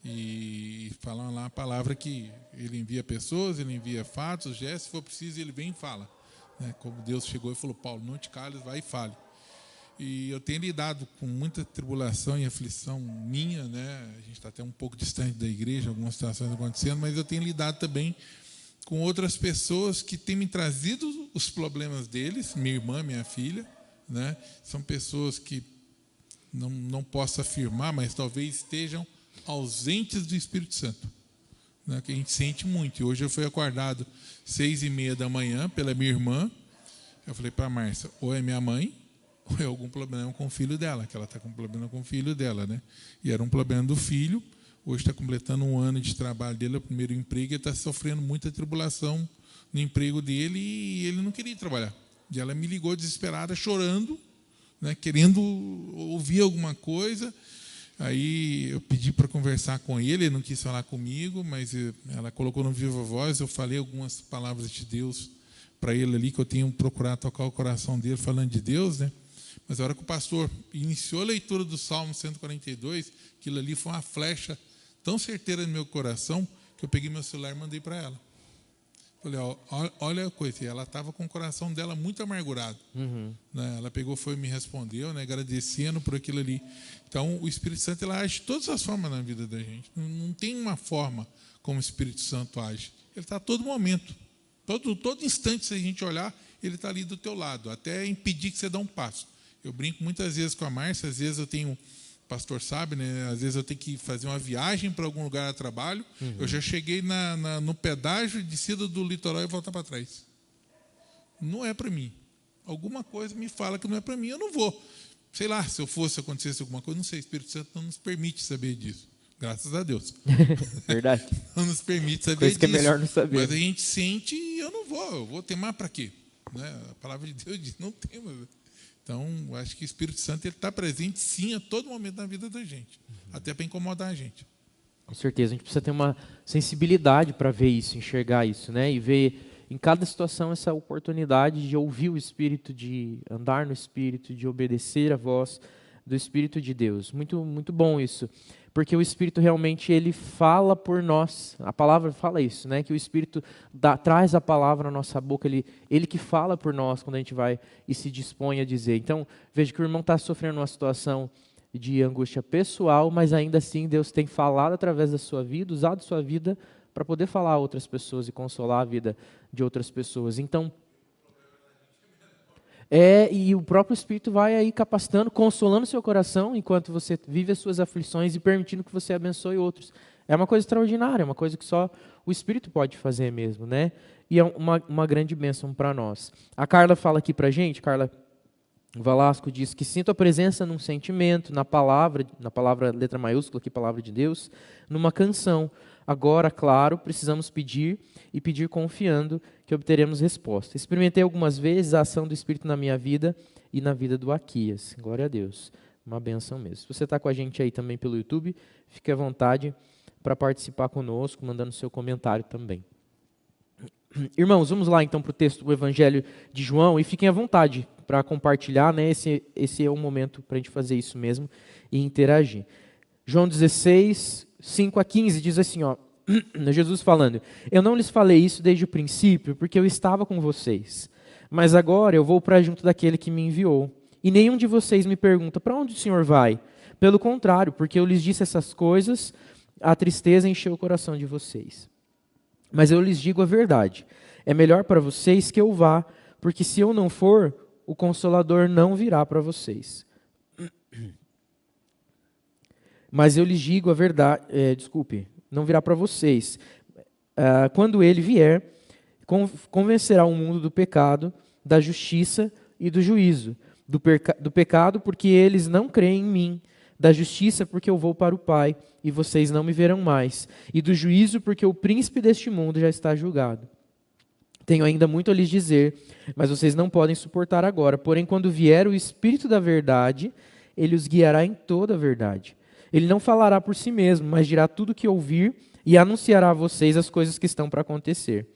E falar lá a palavra que ele envia pessoas, ele envia fatos, gestos, se for preciso ele vem e fala, né? Como Deus chegou e falou, Paulo, não te cales, vai e fale. E eu tenho lidado com muita tribulação e aflição minha, né? A gente está até um pouco distante da igreja, algumas situações acontecendo, mas eu tenho lidado também com outras pessoas que têm me trazido os problemas deles, minha irmã, minha filha, né? São pessoas que não posso afirmar, mas talvez estejam ausentes do Espírito Santo, né? Que a gente sente muito. E hoje eu fui acordado 6:30 da manhã pela minha irmã, Eu falei para a Márcia, ou é minha mãe, ou é algum problema com o filho dela, que ela está com problema com o filho dela, né? E era um problema do filho, hoje está completando 1 ano de trabalho dele, é o primeiro emprego, e está sofrendo muita tribulação no emprego dele e ele não queria trabalhar. E ela me ligou desesperada, chorando, né, querendo ouvir alguma coisa. Aí eu pedi para conversar com ele não quis falar comigo, mas ela colocou no Viva Voz, eu falei algumas palavras de Deus para ele ali, que eu tenho procurado tocar o coração dele falando de Deus, né? Mas a hora que o pastor iniciou a leitura do Salmo 142, aquilo ali foi uma flecha tão certeira no meu coração, que eu peguei meu celular e mandei para ela. Falei, olha a coisa, e ela estava com o coração dela muito amargurado. Né? Ela pegou, foi e me respondeu, né, agradecendo por aquilo ali. Então, o Espírito Santo ele age de todas as formas na vida da gente. Não tem uma forma como o Espírito Santo age. Ele está a todo momento. Todo instante, se a gente olhar, ele está ali do teu lado, até impedir que você dê um passo. Eu brinco muitas vezes com a Márcia, às vezes eu tenho... O pastor sabe, né? Às vezes eu tenho que fazer uma viagem para algum lugar a trabalho. Eu já cheguei no pedágio, descida do litoral e voltar para trás. Não é para mim. Alguma coisa me fala que não é para mim, eu não vou. Sei lá, se acontecesse alguma coisa, não sei, o Espírito Santo não nos permite saber disso. Graças a Deus. Verdade. Não nos permite saber coisa disso. Que é melhor não saber. Mas a gente sente e eu vou temar para quê? Né? A palavra de Deus diz, não tema. Então, acho que o Espírito Santo está presente, sim, a todo momento na vida da gente. Até para incomodar a gente. Com certeza, a gente precisa ter uma sensibilidade para ver isso, enxergar isso, né? E ver em cada situação essa oportunidade de ouvir o Espírito, de andar no Espírito, de obedecer a voz do Espírito de Deus. Muito, muito bom isso. Porque o Espírito realmente ele fala por nós. A palavra fala isso, né? Que o Espírito traz a palavra na nossa boca. Ele que fala por nós quando a gente vai e se dispõe a dizer. Então, veja que o irmão está sofrendo uma situação de angústia pessoal, mas ainda assim Deus tem falado através da sua vida, usado sua vida para poder falar a outras pessoas e consolar a vida de outras pessoas. Então, e o próprio Espírito vai aí capacitando, consolando seu coração enquanto você vive as suas aflições e permitindo que você abençoe outros. É uma coisa extraordinária, é uma coisa que só o Espírito pode fazer mesmo, né? E é uma grande bênção para nós. A Carla fala aqui para a gente, Carla Valasco diz que sinto a presença num sentimento, na palavra letra maiúscula aqui, palavra de Deus, numa canção. Agora, claro, precisamos pedir e pedir confiando que obteremos resposta. Experimentei algumas vezes a ação do Espírito na minha vida e na vida do Aquias. Glória a Deus. Uma benção mesmo. Se você está com a gente aí também pelo YouTube, fique à vontade para participar conosco, mandando seu comentário também. Irmãos, vamos lá então para o texto do Evangelho de João e fiquem à vontade para compartilhar, né? Esse é o momento para a gente fazer isso mesmo e interagir. João 16, 5 a 15 diz assim, ó, Jesus falando, eu não lhes falei isso desde o princípio, porque eu estava com vocês, mas agora eu vou para junto daquele que me enviou, e nenhum de vocês me pergunta, para onde o Senhor vai? Pelo contrário, porque eu lhes disse essas coisas, a tristeza encheu o coração de vocês. Mas eu lhes digo a verdade, é melhor para vocês que eu vá, porque se eu não for, o Consolador não virá para vocês. Mas eu lhes digo a verdade, não virá para vocês. Quando ele vier, convencerá o mundo do pecado, da justiça e do juízo. Do pecado, porque eles não creem em mim. Da justiça, porque eu vou para o Pai, e vocês não me verão mais. E do juízo, porque o príncipe deste mundo já está julgado. Tenho ainda muito a lhes dizer, mas vocês não podem suportar agora. Porém, quando vier o Espírito da verdade, ele os guiará em toda a verdade. Ele não falará por si mesmo, mas dirá tudo o que ouvir e anunciará a vocês as coisas que estão para acontecer.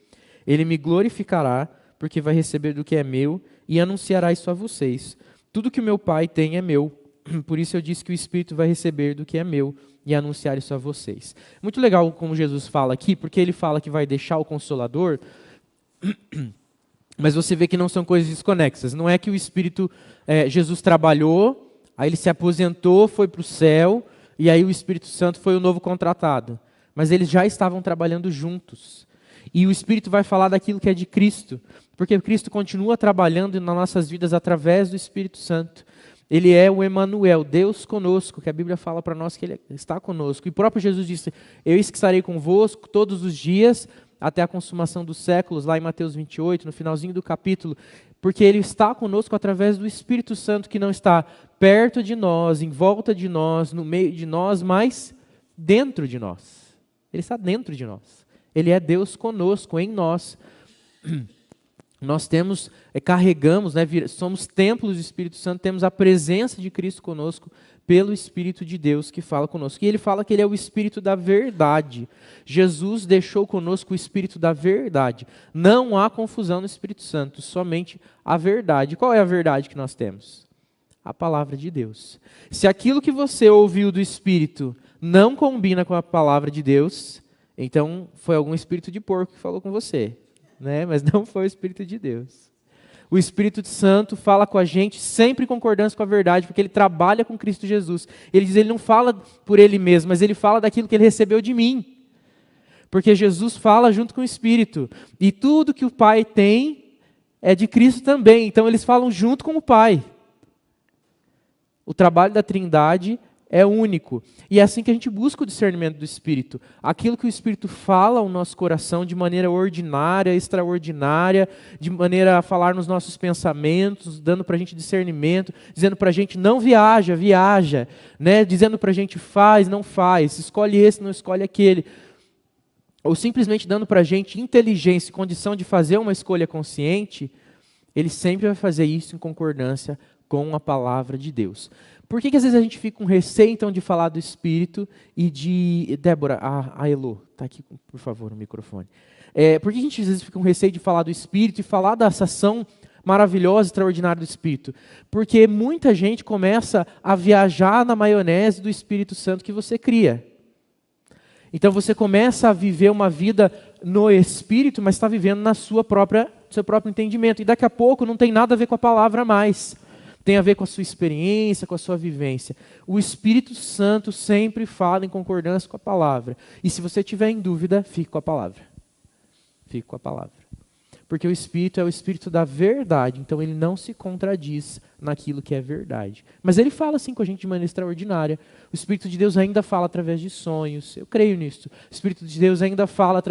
Ele me glorificará, porque vai receber do que é meu e anunciará isso a vocês. Tudo que o meu Pai tem é meu, por isso eu disse que o Espírito vai receber do que é meu e anunciar isso a vocês. Muito legal como Jesus fala aqui, porque ele fala que vai deixar o Consolador, mas você vê que não são coisas desconexas. Não é que o Espírito, Jesus trabalhou, aí ele se aposentou, foi para o céu, e aí o Espírito Santo foi o novo contratado. Mas eles já estavam trabalhando juntos. E o Espírito vai falar daquilo que é de Cristo, porque Cristo continua trabalhando nas nossas vidas através do Espírito Santo. Ele é o Emanuel, Deus conosco, que a Bíblia fala para nós que Ele está conosco. E o próprio Jesus disse, eu estarei convosco todos os dias, até a consumação dos séculos, lá em Mateus 28, no finalzinho do capítulo, porque Ele está conosco através do Espírito Santo, que não está perto de nós, em volta de nós, no meio de nós, mas dentro de nós. Ele está dentro de nós. Ele é Deus conosco, em nós. Nós carregamos, somos templos do Espírito Santo, temos a presença de Cristo conosco pelo Espírito de Deus que fala conosco. E Ele fala que Ele é o Espírito da verdade. Jesus deixou conosco o Espírito da verdade. Não há confusão no Espírito Santo, somente a verdade. Qual é a verdade que nós temos? A palavra de Deus. Se aquilo que você ouviu do Espírito não combina com a palavra de Deus, então foi algum espírito de porco que falou com você. Mas não foi o Espírito de Deus. O Espírito Santo fala com a gente sempre em concordância com a verdade, porque ele trabalha com Cristo Jesus. Ele diz, ele não fala por ele mesmo, mas ele fala daquilo que ele recebeu de mim. Porque Jesus fala junto com o Espírito. E tudo que o Pai tem é de Cristo também. Então eles falam junto com o Pai. O trabalho da Trindade é único. E é assim que a gente busca o discernimento do Espírito. Aquilo que o Espírito fala ao nosso coração de maneira ordinária, extraordinária, de maneira a falar nos nossos pensamentos, dando para a gente discernimento, dizendo para a gente não viaja, viaja, dizendo para a gente faz, não faz, escolhe esse, não escolhe aquele. Ou simplesmente dando para a gente inteligência e condição de fazer uma escolha consciente, ele sempre vai fazer isso em concordância com a palavra de Deus. Por que às vezes a gente fica com receio, então, de falar do Espírito e de... Débora, a Elô, está aqui, por favor, o microfone. Por que a gente às vezes fica com receio de falar do Espírito e falar dessa ação maravilhosa, extraordinária do Espírito? Porque muita gente começa a viajar na maionese do Espírito Santo que você cria. Então você começa a viver uma vida no Espírito, mas está vivendo no seu próprio entendimento. E daqui a pouco não tem nada a ver com a palavra mais. Tem a ver com a sua experiência, com a sua vivência. O Espírito Santo sempre fala em concordância com a palavra. E se você tiver em dúvida, fique com a palavra. Fique com a palavra. Porque o Espírito é o Espírito da verdade, então ele não se contradiz naquilo que é verdade. Mas ele fala assim com a gente de maneira extraordinária. O Espírito de Deus ainda fala através de sonhos, eu creio nisso. O Espírito de Deus ainda fala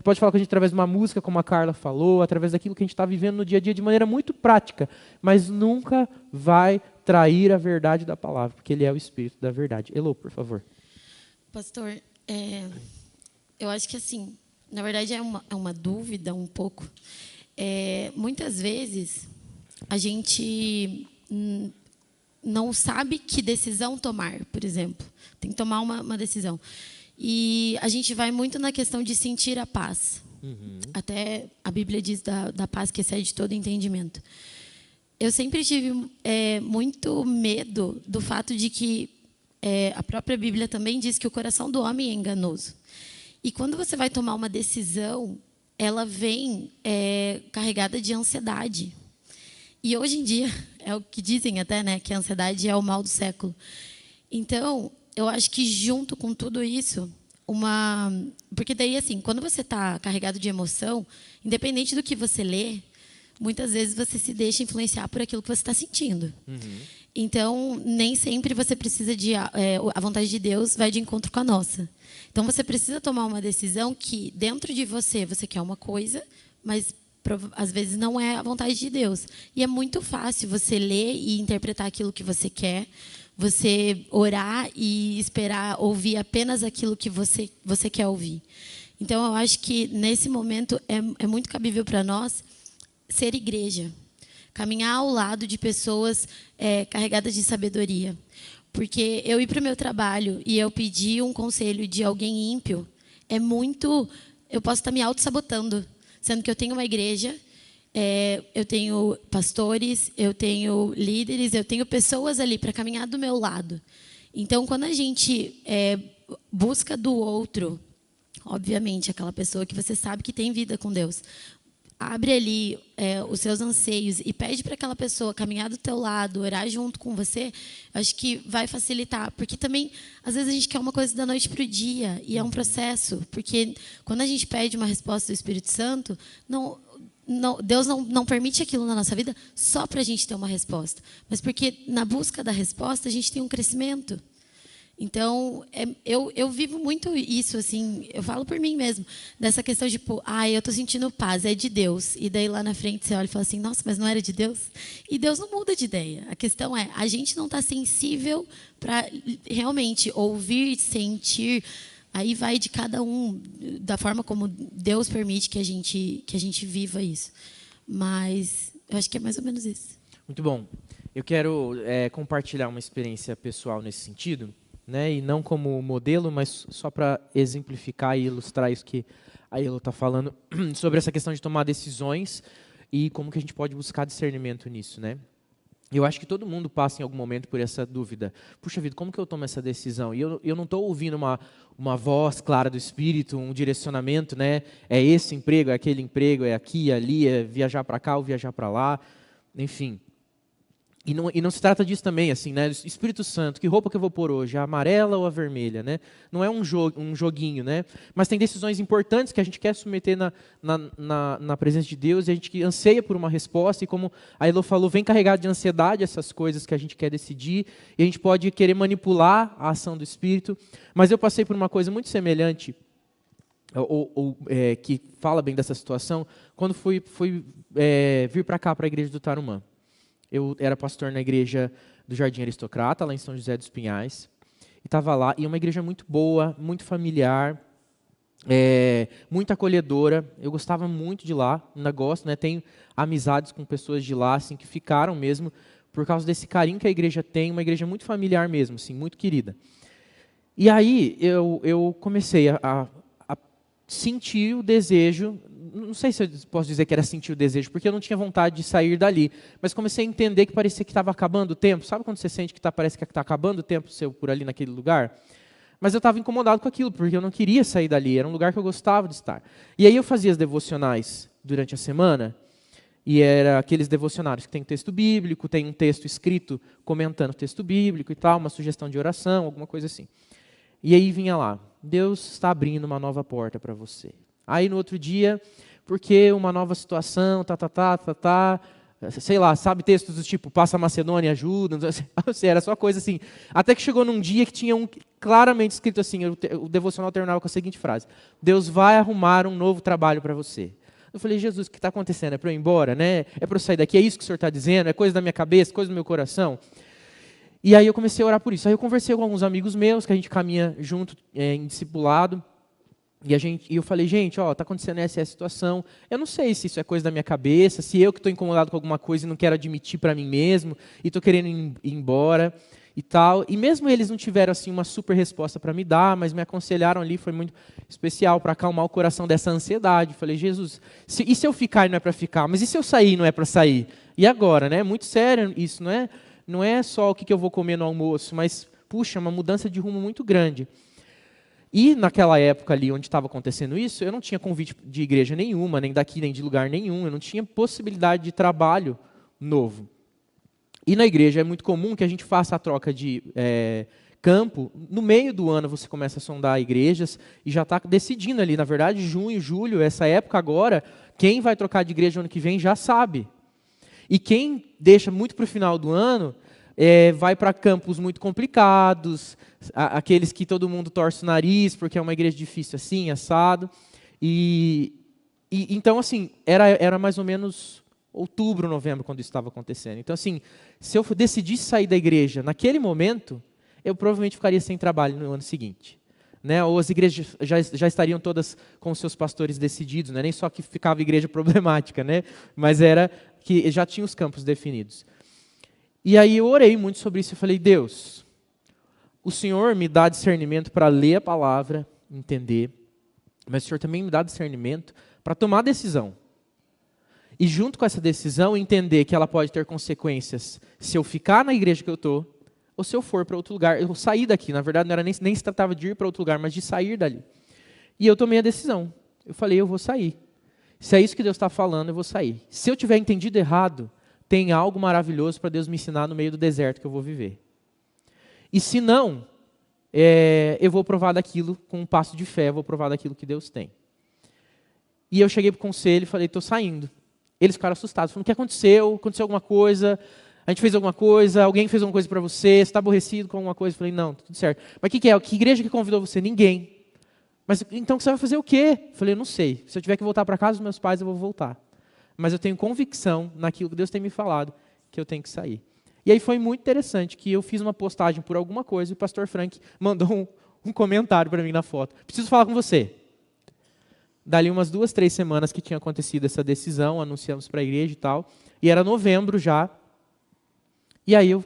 pode falar com a gente através de uma música, como a Carla falou, através daquilo que a gente está vivendo no dia a dia de maneira muito prática, mas nunca vai trair a verdade da palavra, porque ele é o Espírito da verdade. Elô, por favor. Pastor, eu acho que assim, na verdade é uma dúvida um pouco. Muitas vezes a gente não sabe que decisão tomar, por exemplo. Tem que tomar uma decisão. E a gente vai muito na questão de sentir a paz. Até a Bíblia diz da paz que excede todo entendimento. Eu sempre tive muito medo do fato de que a própria Bíblia também diz que o coração do homem é enganoso. E quando você vai tomar uma decisão, ela vem carregada de ansiedade. E hoje em dia, é o que dizem até, que a ansiedade é o mal do século. Então, eu acho que junto com tudo isso, porque daí, assim, quando você está carregado de emoção, independente do que você lê, muitas vezes você se deixa influenciar por aquilo que você está sentindo. Então, nem sempre você precisa a vontade de Deus vai de encontro com a nossa. Então, você precisa tomar uma decisão que, dentro de você quer uma coisa, mas às vezes não é a vontade de Deus. E é muito fácil você ler e interpretar aquilo que você quer, você orar e esperar ouvir apenas aquilo que você quer ouvir. Então, eu acho que, nesse momento, é muito cabível para nós ser igreja. Caminhar ao lado de pessoas carregadas de sabedoria. Porque eu ir para o meu trabalho e eu pedir um conselho de alguém ímpio, eu posso estar me auto-sabotando. Sendo que eu tenho uma igreja, eu tenho pastores, eu tenho líderes, eu tenho pessoas ali para caminhar do meu lado. Então, quando a gente busca do outro, obviamente, aquela pessoa que você sabe que tem vida com Deus, abre ali os seus anseios e pede para aquela pessoa caminhar do teu lado, orar junto com você, acho que vai facilitar. Porque também, às vezes, a gente quer uma coisa da noite para o dia, e é um processo. Porque quando a gente pede uma resposta do Espírito Santo, Deus não permite aquilo na nossa vida só para a gente ter uma resposta. Mas porque na busca da resposta, a gente tem um crescimento. Então, eu vivo muito isso, assim, eu falo por mim mesmo, dessa questão de, tipo, eu tô sentindo paz, é de Deus. E daí lá na frente você olha e fala assim, nossa, mas não era de Deus? E Deus não muda de ideia. A questão é, a gente não está sensível para realmente ouvir, sentir. Aí vai de cada um, da forma como Deus permite que a gente viva isso. Mas eu acho que é mais ou menos isso. Muito bom. Eu quero compartilhar uma experiência pessoal nesse sentido, né? E não como modelo, mas só para exemplificar e ilustrar isso que a Elo está falando sobre essa questão de tomar decisões e como que a gente pode buscar discernimento nisso, né? Eu acho que todo mundo passa em algum momento por essa dúvida. Puxa vida, como que eu tomo essa decisão? E eu não estou ouvindo uma voz clara do Espírito, um direcionamento, né? É esse emprego, é aquele emprego, é aqui, ali, é viajar para cá ou viajar para lá, enfim. E não se trata disso também, assim, né? Espírito Santo, que roupa que eu vou pôr hoje? A amarela ou a vermelha, né? Não é um joguinho, né? Mas tem decisões importantes que a gente quer submeter na presença de Deus e a gente anseia por uma resposta. E como a Elo falou, vem carregado de ansiedade essas coisas que a gente quer decidir. E a gente pode querer manipular a ação do Espírito. Mas eu passei por uma coisa muito semelhante, que fala bem dessa situação, quando fui vir para cá, para a igreja do Tarumã. Eu era pastor na igreja do Jardim Aristocrata, lá em São José dos Pinhais. E estava lá, e uma igreja muito boa, muito familiar, muito acolhedora. Eu gostava muito de lá, ainda gosto, né? Tenho amizades com pessoas de lá, assim, que ficaram mesmo por causa desse carinho que a igreja tem, uma igreja muito familiar mesmo, assim, muito querida. E aí eu comecei a sentir o desejo, não sei se eu posso dizer que era sentir o desejo, porque eu não tinha vontade de sair dali, mas comecei a entender que parecia que estava acabando o tempo. Sabe quando você sente que parece que está acabando o tempo seu por ali naquele lugar? Mas eu estava incomodado com aquilo, porque eu não queria sair dali, era um lugar que eu gostava de estar. E aí eu fazia as devocionais durante a semana, e era aqueles devocionários que tem texto bíblico, tem um texto escrito comentando o texto bíblico e tal, uma sugestão de oração, alguma coisa assim. E aí vinha lá, Deus está abrindo uma nova porta para você. Aí no outro dia, porque uma nova situação, sei lá, sabe textos do tipo, passa a Macedônia, ajuda, era só coisa assim. Até que chegou num dia que tinha claramente escrito assim, o devocional terminava com a seguinte frase, Deus vai arrumar um novo trabalho para você. Eu falei, Jesus, o que está acontecendo? É para eu ir embora, né? É para eu sair daqui? É isso que o Senhor está dizendo? É coisa da minha cabeça, coisa do meu coração? E aí eu comecei a orar por isso. Aí eu conversei com alguns amigos meus, que a gente caminha junto em discipulado. E eu falei, gente, está acontecendo essa situação. Eu não sei se isso é coisa da minha cabeça, se eu que estou incomodado com alguma coisa e não quero admitir para mim mesmo, e estou querendo ir embora e tal. E mesmo eles não tiveram assim, uma super resposta para me dar, mas me aconselharam ali, foi muito especial para acalmar o coração dessa ansiedade. Falei, Jesus, e se eu ficar e não é para ficar? Mas e se eu sair e não é para sair? E agora, né? É muito sério isso, não é só o que eu vou comer no almoço, mas, puxa, uma mudança de rumo muito grande. E naquela época ali onde estava acontecendo isso, eu não tinha convite de igreja nenhuma, nem daqui, nem de lugar nenhum, eu não tinha possibilidade de trabalho novo. E na igreja é muito comum que a gente faça a troca de campo. No meio do ano você começa a sondar igrejas e já está decidindo ali, na verdade, junho, julho, essa época agora, quem vai trocar de igreja no ano que vem já sabe. E quem deixa muito para o final do ano, vai para campos muito complicados, aqueles que todo mundo torce o nariz, porque é uma igreja difícil assim, assado. E então, assim, era mais ou menos outubro, novembro, quando isso estava acontecendo. Então, assim, se eu decidisse sair da igreja naquele momento, eu provavelmente ficaria sem trabalho no ano seguinte. Né? Ou as igrejas já estariam todas com os seus pastores decididos, né? Nem só que ficava igreja problemática, né? Mas era que já tinha os campos definidos. E aí eu orei muito sobre isso e falei, Deus, o Senhor me dá discernimento para ler a palavra, entender, mas o Senhor também me dá discernimento para tomar decisão. E junto com essa decisão, entender que ela pode ter consequências se eu ficar na igreja que eu estou, ou se eu for para outro lugar. Eu saí daqui, na verdade não era nem se tratava de ir para outro lugar, mas de sair dali. E eu tomei a decisão. Eu falei, eu vou sair. Se é isso que Deus está falando, eu vou sair. Se eu tiver entendido errado, tem algo maravilhoso para Deus me ensinar no meio do deserto que eu vou viver. E se não, eu vou provar daquilo com um passo de fé, eu vou provar daquilo que Deus tem. E eu cheguei para o conselho e falei, estou saindo. Eles ficaram assustados, falaram, o que aconteceu? Aconteceu alguma coisa? A gente fez alguma coisa, alguém fez alguma coisa para você, você está aborrecido com alguma coisa? Eu falei, não, tudo certo. Mas o que é? Que igreja que convidou você? Ninguém. Mas então você vai fazer o quê? Eu falei, eu não sei. Se eu tiver que voltar para casa dos meus pais, eu vou voltar. Mas eu tenho convicção naquilo que Deus tem me falado, que eu tenho que sair. E aí foi muito interessante que eu fiz uma postagem por alguma coisa e o pastor Frank mandou um comentário para mim na foto. Preciso falar com você. Dali umas 2, 3 semanas que tinha acontecido essa decisão, anunciamos para a igreja e tal. E era novembro já. E aí eu...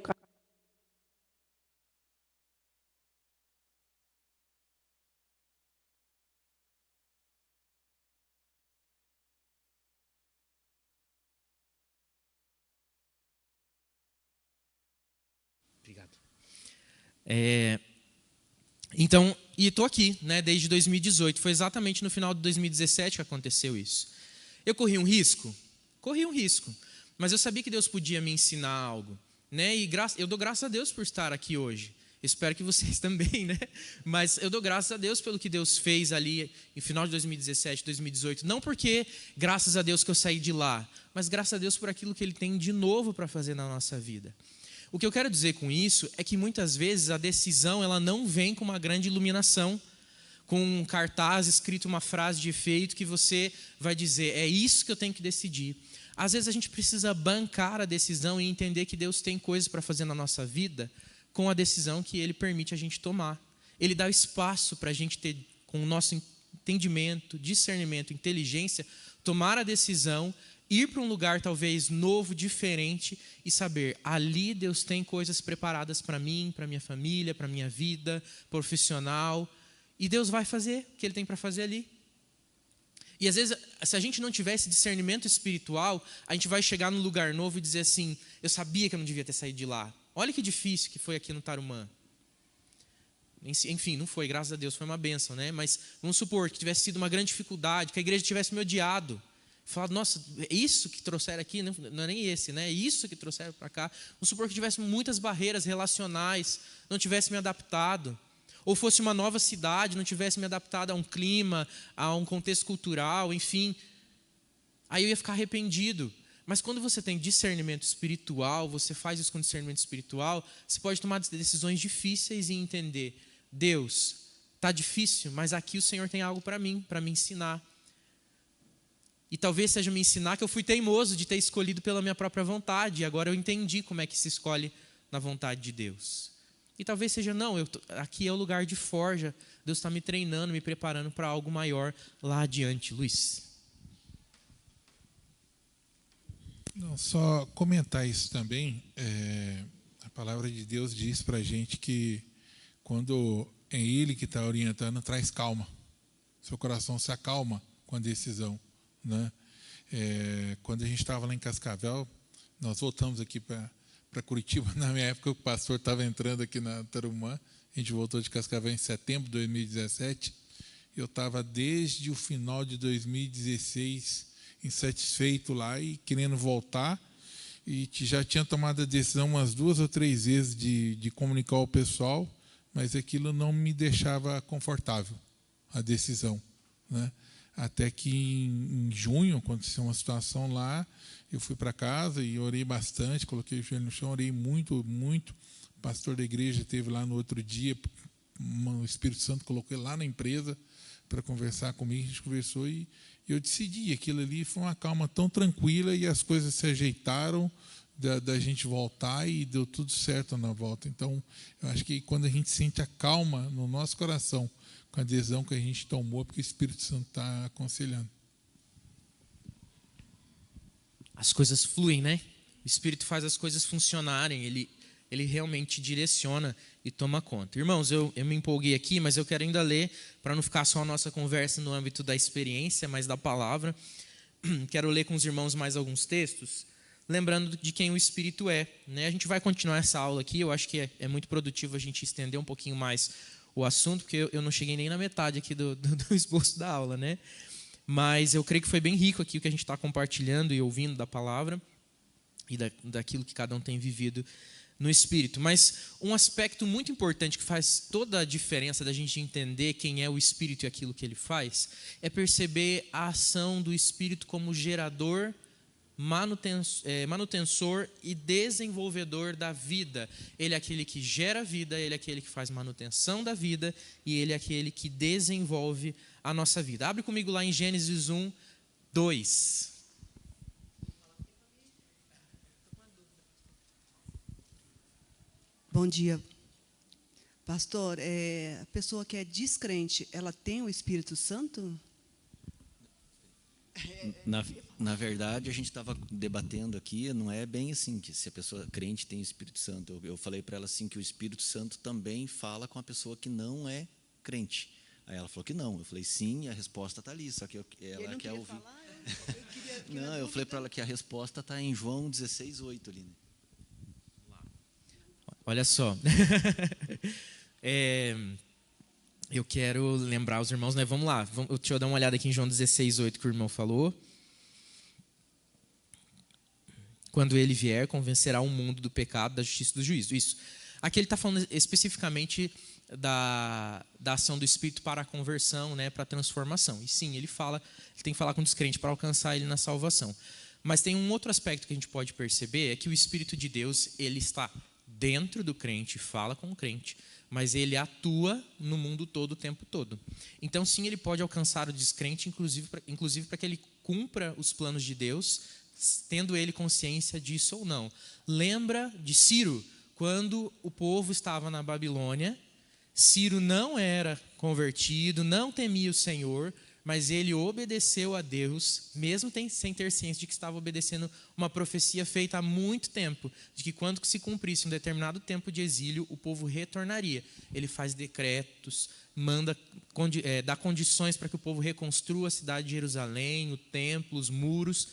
Obrigado. Então, e estou aqui, né, desde 2018. Foi exatamente no final de 2017 que aconteceu isso. Eu corri um risco? Corri um risco. Mas eu sabia que Deus podia me ensinar algo. Né? E eu dou graças a Deus por estar aqui hoje. Espero que vocês também, né? Mas eu dou graças a Deus pelo que Deus fez ali no final de 2017, 2018. Não porque, graças a Deus que eu saí de lá, mas graças a Deus por aquilo que Ele tem de novo para fazer na nossa vida. O que eu quero dizer com isso é que muitas vezes a decisão ela não vem com uma grande iluminação, com um cartaz escrito uma frase de efeito que você vai dizer, é isso que eu tenho que decidir. Às vezes a gente precisa bancar a decisão e entender que Deus tem coisas para fazer na nossa vida com a decisão que Ele permite a gente tomar. Ele dá espaço para a gente ter, com o nosso entendimento, discernimento, inteligência, tomar a decisão, ir para um lugar talvez novo, diferente e saber, ali Deus tem coisas preparadas para mim, para minha família, para minha vida profissional, e Deus vai fazer o que Ele tem para fazer ali. E às vezes, se a gente não tiver esse discernimento espiritual, a gente vai chegar num lugar novo e dizer assim, eu sabia que eu não devia ter saído de lá. Olha que difícil que foi aqui no Tarumã. Enfim, não foi, graças a Deus, foi uma bênção, né? Mas vamos supor que tivesse sido uma grande dificuldade, que a igreja tivesse me odiado. Falado, nossa, é isso que trouxeram aqui? Não é nem esse, né? É isso que trouxeram para cá. Vamos supor que tivesse muitas barreiras relacionais, não tivesse me adaptado. Ou fosse uma nova cidade, não tivesse me adaptado a um clima, a um contexto cultural, enfim. Aí eu ia ficar arrependido. Mas quando você tem discernimento espiritual, você faz isso com discernimento espiritual, você pode tomar decisões difíceis e entender, Deus, está difícil, mas aqui o Senhor tem algo para mim ensinar. E talvez seja me ensinar que eu fui teimoso de ter escolhido pela minha própria vontade, e agora eu entendi como é que se escolhe na vontade de Deus. E talvez seja, não, aqui é o lugar de forja, Deus está me treinando, me preparando para algo maior lá adiante. Luiz. Não, só comentar isso também, a palavra de Deus diz para a gente que quando é Ele que está orientando, traz calma. Seu coração se acalma com a decisão. Né? Quando a gente estava lá em Cascavel, nós voltamos aqui para Curitiba, na minha época o pastor estava entrando aqui na Tarumã, a gente voltou de Cascavel em setembro de 2017, eu estava desde o final de 2016 insatisfeito lá e querendo voltar, e já tinha tomado a decisão umas 2 ou 3 vezes de comunicar ao pessoal, mas aquilo não me deixava confortável, a decisão, né? Até que em junho aconteceu uma situação lá, eu fui para casa e orei bastante, coloquei o joelho no chão, orei muito, muito. O pastor da igreja esteve lá no outro dia, o Espírito Santo colocou ele lá na empresa para conversar comigo, a gente conversou e eu decidi, aquilo ali foi uma calma tão tranquila e as coisas se ajeitaram da gente voltar e deu tudo certo na volta. Então, eu acho que quando a gente sente a calma no nosso coração, com a decisão que a gente tomou, porque o Espírito Santo está aconselhando. As coisas fluem, né? O Espírito faz as coisas funcionarem, ele realmente direciona e toma conta. Irmãos, eu me empolguei aqui, mas eu quero ainda ler, para não ficar só a nossa conversa no âmbito da experiência, mas da palavra. Quero ler com os irmãos mais alguns textos, lembrando de quem o Espírito é. Né? A gente vai continuar essa aula aqui, eu acho que é muito produtivo a gente estender um pouquinho mais o assunto, porque eu não cheguei nem na metade aqui do esboço da aula, né? Mas eu creio que foi bem rico aqui o que a gente está compartilhando e ouvindo da palavra e daquilo que cada um tem vivido no Espírito. Mas um aspecto muito importante que faz toda a diferença da gente entender quem é o Espírito e aquilo que ele faz, é perceber a ação do Espírito como gerador manutentor e desenvolvedor da vida. Ele é aquele que gera vida, ele é aquele que faz manutenção da vida e ele é aquele que desenvolve a nossa vida. Abre comigo lá em Gênesis 1, 2. Bom dia. Pastor, a pessoa que é descrente, ela tem o Espírito Santo? Na verdade, a gente estava debatendo aqui, não é bem assim, que se a pessoa crente tem o Espírito Santo. Eu falei para ela assim que o Espírito Santo também fala com a pessoa que não é crente. Aí ela falou que não. Eu falei, sim, a resposta está ali, só que ela quer ouvir. Não, eu falei para ela que a resposta está em João 16:8 ali. Né? Olha só. Eu quero lembrar os irmãos, né? Vamos lá. Deixa eu dar uma olhada aqui em João 16:8 que o irmão falou. Quando ele vier, convencerá o mundo do pecado, da justiça e do juízo. Isso. Aqui ele está falando especificamente da ação do Espírito para a conversão, né? Para a transformação. E sim, ele tem que falar com o descrente para alcançar ele na salvação. Mas tem um outro aspecto que a gente pode perceber, é que o Espírito de Deus, ele está dentro do crente, fala com o crente, mas ele atua no mundo todo o tempo todo. Então, sim, ele pode alcançar o descrente, inclusive para que ele cumpra os planos de Deus, tendo ele consciência disso ou não. Lembra de Ciro, quando o povo estava na Babilônia, Ciro não era convertido, não temia o Senhor, mas ele obedeceu a Deus, mesmo sem ter ciência de que estava obedecendo uma profecia feita há muito tempo, de que quando se cumprisse um determinado tempo de exílio, o povo retornaria. Ele faz decretos, dá condições para que o povo reconstrua a cidade de Jerusalém, o templo, os muros,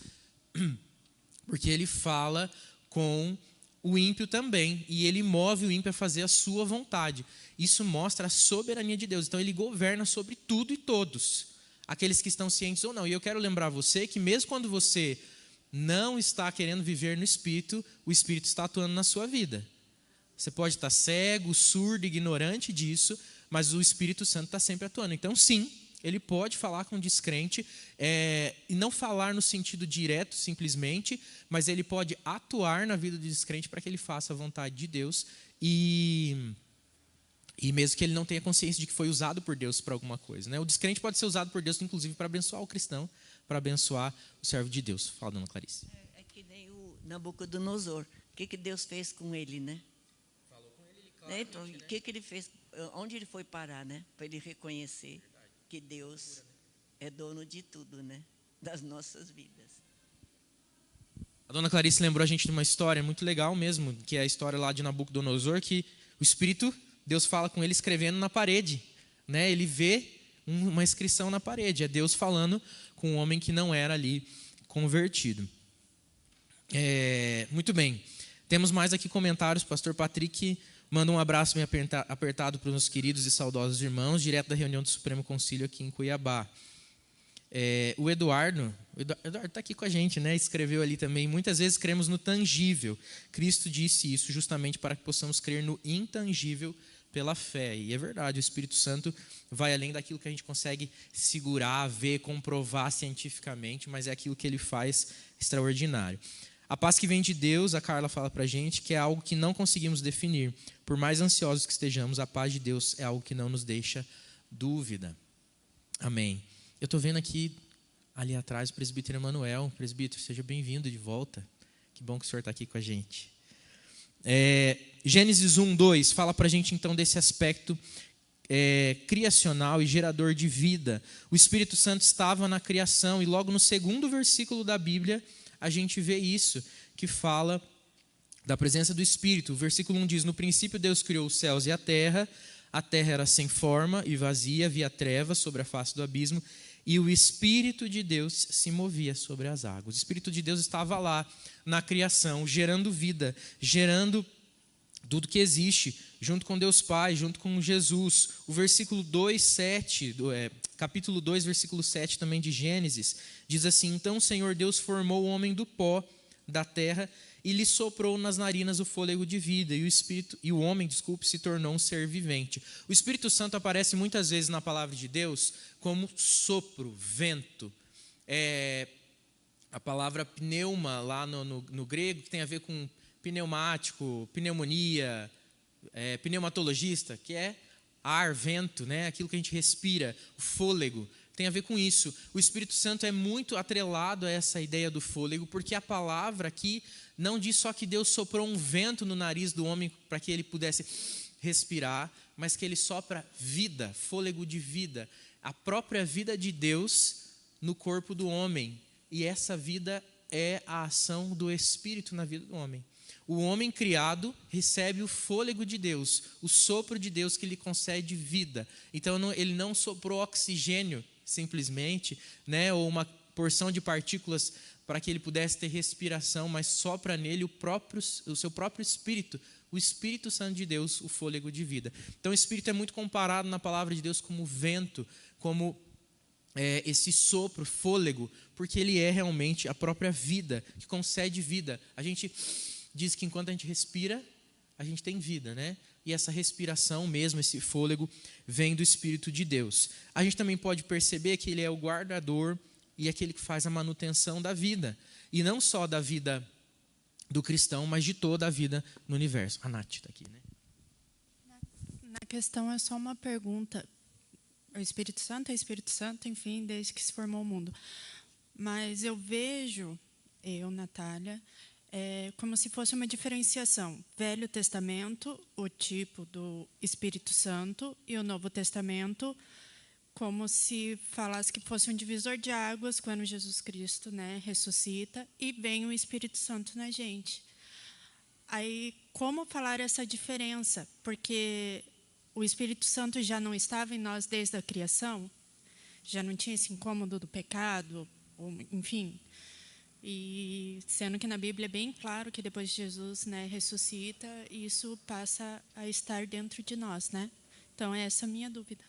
porque ele fala com o ímpio também, e ele move o ímpio a fazer a sua vontade. Isso mostra a soberania de Deus. Então ele governa sobre tudo e todos, aqueles que estão cientes ou não. E eu quero lembrar você que mesmo quando você não está querendo viver no Espírito, o Espírito está atuando na sua vida. Você pode estar cego, surdo, ignorante disso, mas o Espírito Santo está sempre atuando. Então, sim, ele pode falar com o descrente, e não falar no sentido direto, simplesmente, mas ele pode atuar na vida do descrente para que ele faça a vontade de Deus e mesmo que ele não tenha consciência de que foi usado por Deus para alguma coisa. Né? O descrente pode ser usado por Deus, inclusive, para abençoar o cristão, para abençoar o servo de Deus. Fala, dona Clarice. É que nem o Nabucodonosor. O que Deus fez com ele, né? Falou com ele claramente, então, o que ele fez? Onde ele foi parar, né? Para ele reconhecer que Deus é dono de tudo, né? Das nossas vidas. A dona Clarice lembrou a gente de uma história muito legal mesmo, que é a história lá de Nabucodonosor, que o Espírito... Deus fala com ele escrevendo na parede, né? Ele vê uma inscrição na parede. É Deus falando com um homem que não era ali convertido. Muito bem. Temos mais aqui comentários. Pastor Patrick manda um abraço bem apertado para os meus queridos e saudosos irmãos, direto da reunião do Supremo Concílio aqui em Cuiabá. O Eduardo está aqui com a gente, né? Escreveu ali também: muitas vezes cremos no tangível. Cristo disse isso justamente para que possamos crer no intangível pela fé. E é verdade, o Espírito Santo vai além daquilo que a gente consegue segurar, ver, comprovar cientificamente, mas é aquilo que ele faz extraordinário. A paz que vem de Deus, a Carla fala para a gente, que é algo que não conseguimos definir. Por mais ansiosos que estejamos, a paz de Deus é algo que não nos deixa dúvida. Amém. Eu estou vendo aqui, ali atrás, o presbítero Emanuel. Presbítero, seja bem-vindo de volta. Que bom que o senhor está aqui com a gente. Gênesis 1, 2 fala para a gente então desse aspecto criacional e gerador de vida. O Espírito Santo estava na criação, e logo no segundo versículo da Bíblia a gente vê isso, que fala da presença do Espírito. O versículo 1 diz: no princípio Deus criou os céus e a terra era sem forma e vazia, havia trevas sobre a face do abismo, e o Espírito de Deus se movia sobre as águas. O Espírito de Deus estava lá na criação, gerando vida, gerando tudo que existe, junto com Deus Pai, junto com Jesus. O versículo 2, 7, capítulo 2, versículo 7 também de Gênesis, diz assim: então o Senhor Deus formou o homem do pó da terra e lhe soprou nas narinas o fôlego de vida, e o homem, se tornou um ser vivente. O Espírito Santo aparece muitas vezes na palavra de Deus como sopro, vento. a palavra pneuma lá no grego, que tem a ver com pneumático, pneumonia, pneumatologista, que é ar, vento, né? Aquilo que a gente respira, o fôlego, tem a ver com isso. O Espírito Santo é muito atrelado a essa ideia do fôlego, porque a palavra aqui não diz só que Deus soprou um vento no nariz do homem para que ele pudesse respirar, mas que ele sopra vida, fôlego de vida, a própria vida de Deus no corpo do homem. E essa vida é a ação do Espírito na vida do homem. O homem criado recebe o fôlego de Deus, o sopro de Deus que lhe concede vida. Então ele não soprou oxigênio simplesmente, né, ou uma porção de partículas para que ele pudesse ter respiração, mas sopra nele o seu próprio Espírito, o Espírito Santo de Deus, o fôlego de vida. Então o Espírito é muito comparado na palavra de Deus como vento, como esse sopro, fôlego, porque ele é realmente a própria vida, que concede vida. A gente diz que enquanto a gente respira, a gente tem vida, né? E essa respiração mesmo, esse fôlego, vem do Espírito de Deus. A gente também pode perceber que ele é o guardador e aquele que faz a manutenção da vida. E não só da vida do cristão, mas de toda a vida no universo. A Nath está aqui, né? Na questão é só uma pergunta. O Espírito Santo é Espírito Santo, enfim, desde que se formou o mundo. Mas eu vejo, Natália, como se fosse uma diferenciação. Velho Testamento, o tipo do Espírito Santo, e o Novo Testamento, como se falasse que fosse um divisor de águas quando Jesus Cristo, né, ressuscita e vem o Espírito Santo na gente. Aí, como falar essa diferença? Porque o Espírito Santo já não estava em nós desde a criação? Já não tinha esse incômodo do pecado? Enfim... E sendo que na Bíblia é bem claro que depois de Jesus, né, ressuscita, isso passa a estar dentro de nós, né? Então, essa é a minha dúvida.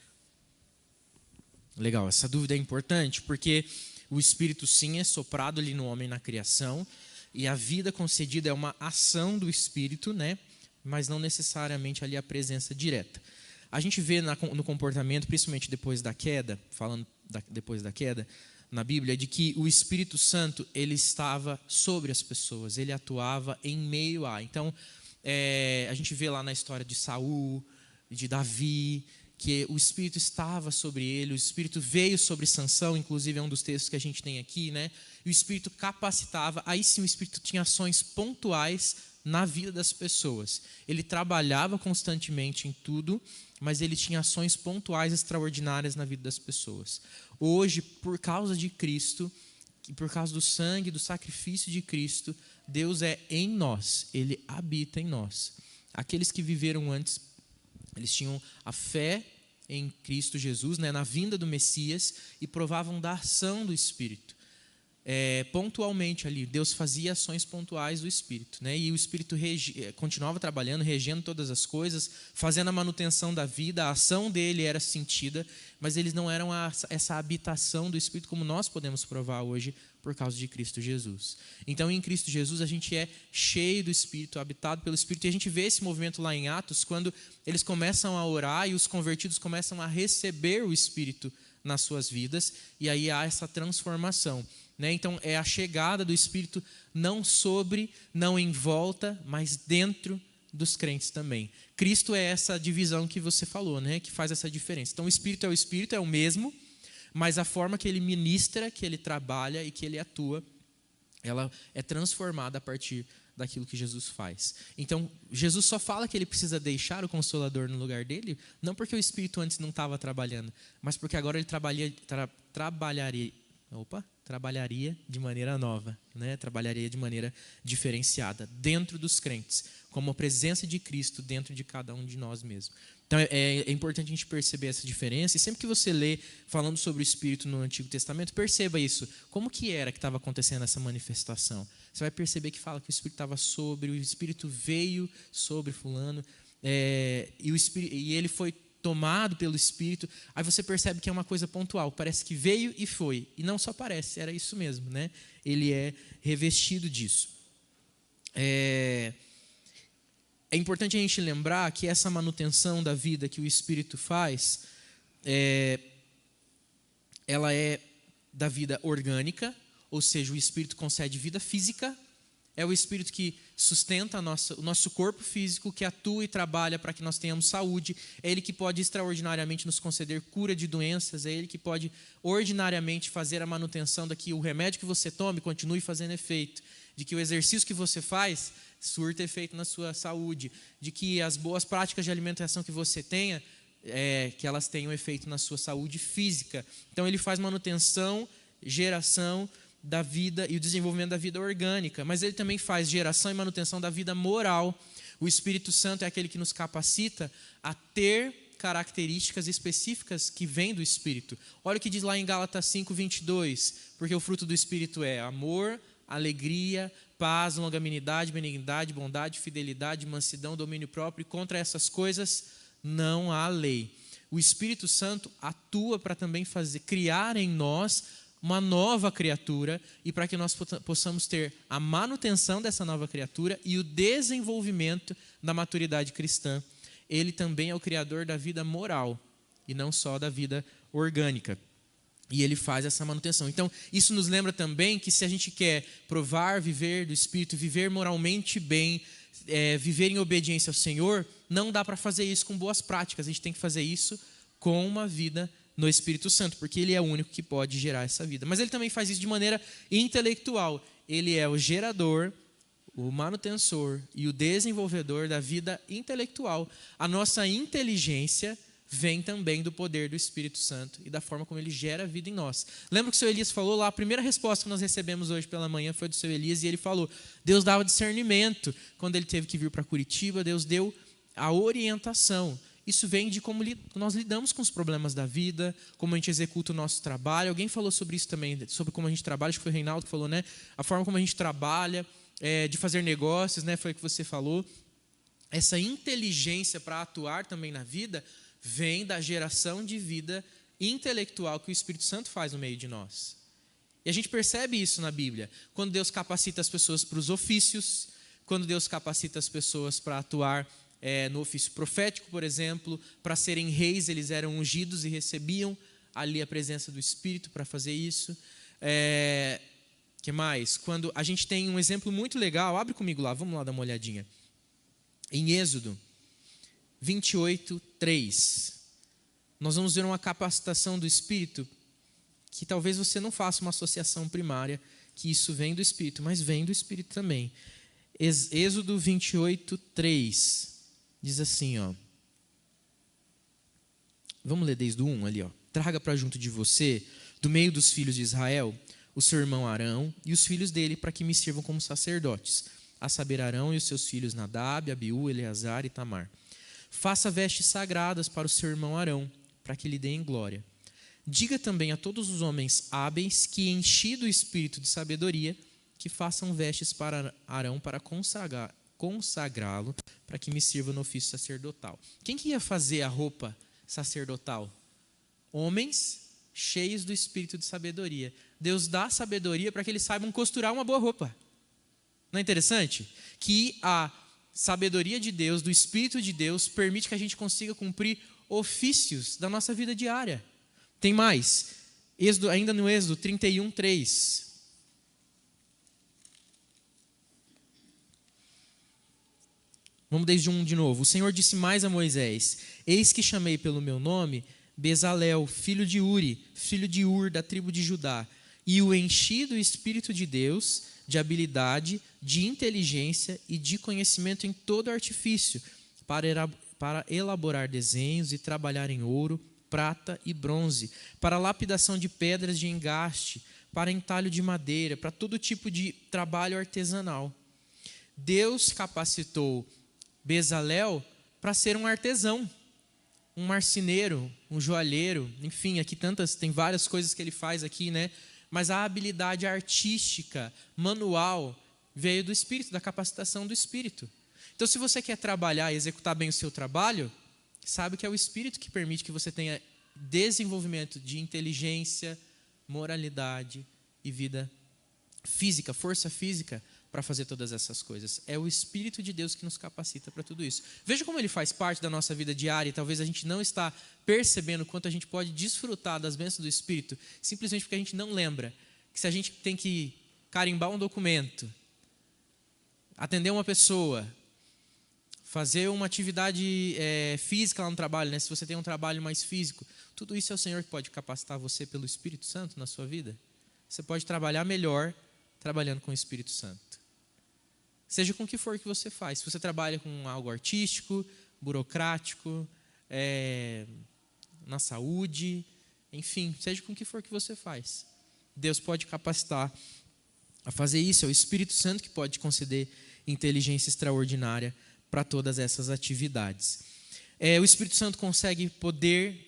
Legal, essa dúvida é importante, porque o Espírito sim é soprado ali no homem na criação, e a vida concedida é uma ação do Espírito, né? Mas não necessariamente ali a presença direta. A gente vê no comportamento, principalmente depois da queda, depois da queda, na Bíblia, de que o Espírito Santo ele estava sobre as pessoas, ele atuava em meio a. Então, a gente vê lá na história de Saul, de Davi, que o Espírito estava sobre ele, o Espírito veio sobre Sansão, inclusive é um dos textos que a gente tem aqui, né? E o Espírito capacitava, aí sim o Espírito tinha ações pontuais na vida das pessoas. Ele trabalhava constantemente em tudo, mas ele tinha ações pontuais extraordinárias na vida das pessoas. Hoje, por causa de Cristo, por causa do sangue, do sacrifício de Cristo, Deus é em nós, ele habita em nós. Aqueles que viveram antes, eles tinham a fé em Cristo Jesus, né, na vinda do Messias, e provavam da ação do Espírito. Pontualmente ali, Deus fazia ações pontuais do Espírito, né? E o Espírito continuava trabalhando, regendo todas as coisas, fazendo a manutenção da vida, a ação dele era sentida, mas eles não eram essa habitação do Espírito como nós podemos provar hoje por causa de Cristo Jesus. Então, em Cristo Jesus, a gente é cheio do Espírito, habitado pelo Espírito, e a gente vê esse movimento lá em Atos, quando eles começam a orar e os convertidos começam a receber o Espírito nas suas vidas, e aí há essa transformação. Então, é a chegada do Espírito não sobre, não em volta, mas dentro dos crentes também. Cristo é essa divisão que você falou, né? Que faz essa diferença. Então, o Espírito, é o mesmo, mas a forma que ele ministra, que ele trabalha e que ele atua, ela é transformada a partir daquilo que Jesus faz. Então, Jesus só fala que ele precisa deixar o Consolador no lugar dele, não porque o Espírito antes não estava trabalhando, mas porque agora ele trabalharia de maneira nova, né? Trabalharia de maneira diferenciada dentro dos crentes, como a presença de Cristo dentro de cada um de nós mesmos. Então é importante a gente perceber essa diferença, e sempre que você lê falando sobre o Espírito no Antigo Testamento, perceba isso. Como que era que estava acontecendo essa manifestação? Você vai perceber que fala que o Espírito estava sobre, o Espírito veio sobre fulano, e ele foi tomado pelo Espírito. Aí você percebe que é uma coisa pontual, parece que veio e foi, e não só parece, era isso mesmo, né? Ele é revestido disso. É importante a gente lembrar que essa manutenção da vida que o Espírito faz, ela é da vida orgânica ou seja, o Espírito concede vida física, é o Espírito que sustenta o nosso corpo físico, que atua e trabalha para que nós tenhamos saúde, é Ele que pode extraordinariamente nos conceder cura de doenças, é Ele que pode ordinariamente fazer a manutenção de que o remédio que você tome continue fazendo efeito, de que o exercício que você faz surta efeito na sua saúde, de que as boas práticas de alimentação que você tenha, que elas tenham efeito na sua saúde física. Então Ele faz manutenção, geração da vida e o desenvolvimento da vida orgânica, mas Ele também faz geração e manutenção da vida moral. O Espírito Santo é aquele que nos capacita a ter características específicas que vêm do Espírito. Olha o que diz lá em Gálatas 5:22, porque o fruto do Espírito é amor, alegria, paz, longanimidade, benignidade, bondade, fidelidade, mansidão, domínio próprio, e contra essas coisas não há lei. O Espírito Santo atua para também criar em nós uma nova criatura, e para que nós possamos ter a manutenção dessa nova criatura e o desenvolvimento da maturidade cristã. Ele também é o criador da vida moral e não só da vida orgânica. E Ele faz essa manutenção. Então, isso nos lembra também que se a gente quer provar, viver do Espírito, viver moralmente bem, viver em obediência ao Senhor, não dá para fazer isso com boas práticas. A gente tem que fazer isso com uma vida no Espírito Santo, porque Ele é o único que pode gerar essa vida. Mas Ele também faz isso de maneira intelectual. Ele é o gerador, o manutensor e o desenvolvedor da vida intelectual. A nossa inteligência vem também do poder do Espírito Santo e da forma como Ele gera a vida em nós. Lembra que o seu Elias falou lá, a primeira resposta que nós recebemos hoje pela manhã foi do seu Elias, e ele falou, Deus dava discernimento. Quando ele teve que vir para Curitiba, Deus deu a orientação. Isso vem de como nós lidamos com os problemas da vida, como a gente executa o nosso trabalho. Alguém falou sobre isso também, sobre como a gente trabalha, acho que foi o Reinaldo que falou, né? A forma como a gente trabalha, de fazer negócios, né? Foi o que você falou. Essa inteligência para atuar também na vida vem da geração de vida intelectual que o Espírito Santo faz no meio de nós. E a gente percebe isso na Bíblia. Quando Deus capacita as pessoas para os ofícios, quando Deus capacita as pessoas para atuar no ofício profético, por exemplo, para serem reis, eles eram ungidos e recebiam ali a presença do Espírito para fazer isso. Que mais? Quando a gente tem um exemplo muito legal, abre comigo lá, vamos lá dar uma olhadinha. Em Êxodo 28:3, nós vamos ver uma capacitação do Espírito que talvez você não faça uma associação primária, que isso vem do Espírito, mas vem do Espírito também. Êxodo 28:3 diz assim, ó. Vamos ler desde o 1 ali, ó. Traga para junto de você, do meio dos filhos de Israel, o seu irmão Arão e os filhos dele, para que me sirvam como sacerdotes, a saber, Arão e os seus filhos Nadab, Abiú, Eleazar e Tamar. Faça vestes sagradas para o seu irmão Arão, para que lhe deem glória. Diga também a todos os homens hábeis que, enchido o espírito de sabedoria, que façam vestes para Arão para consagrá-lo, para que me sirva no ofício sacerdotal. Quem que ia fazer a roupa sacerdotal? Homens cheios do espírito de sabedoria. Deus dá sabedoria para que eles saibam costurar uma boa roupa. Não é interessante? Que a sabedoria de Deus, do Espírito de Deus, permite que a gente consiga cumprir ofícios da nossa vida diária. Tem mais. Ainda no Êxodo 31:3. Vamos desde um de novo. O Senhor disse mais a Moisés: eis que chamei pelo meu nome Bezalel, filho de Uri, filho de Ur, da tribo de Judá, e o enchi do Espírito de Deus, de habilidade, de inteligência e de conhecimento em todo artifício, para elaborar desenhos e trabalhar em ouro, prata e bronze, para lapidação de pedras de engaste, para entalho de madeira, para todo tipo de trabalho artesanal. Deus capacitou Bezalel para ser um artesão, um marceneiro, um joalheiro, enfim, aqui tem várias coisas que ele faz aqui, né? Mas a habilidade artística, manual, veio do Espírito, da capacitação do Espírito. Então, se você quer trabalhar e executar bem o seu trabalho, sabe que é o Espírito que permite que você tenha desenvolvimento de inteligência, moralidade e vida física, força física, para fazer todas essas coisas. É o Espírito de Deus que nos capacita para tudo isso. Veja como ele faz parte da nossa vida diária e talvez a gente não está percebendo quanto a gente pode desfrutar das bênçãos do Espírito, simplesmente porque a gente não lembra que se a gente tem que carimbar um documento, atender uma pessoa, fazer uma atividade física lá no trabalho, né? Se você tem um trabalho mais físico, tudo isso é o Senhor que pode capacitar você pelo Espírito Santo na sua vida. Você pode trabalhar melhor trabalhando com o Espírito Santo. Seja com o que for que você faz. Se você trabalha com algo artístico, burocrático, na saúde, enfim, seja com o que for que você faz. Deus pode capacitar a fazer isso. É o Espírito Santo que pode conceder inteligência extraordinária para todas essas atividades. O Espírito Santo concede poder,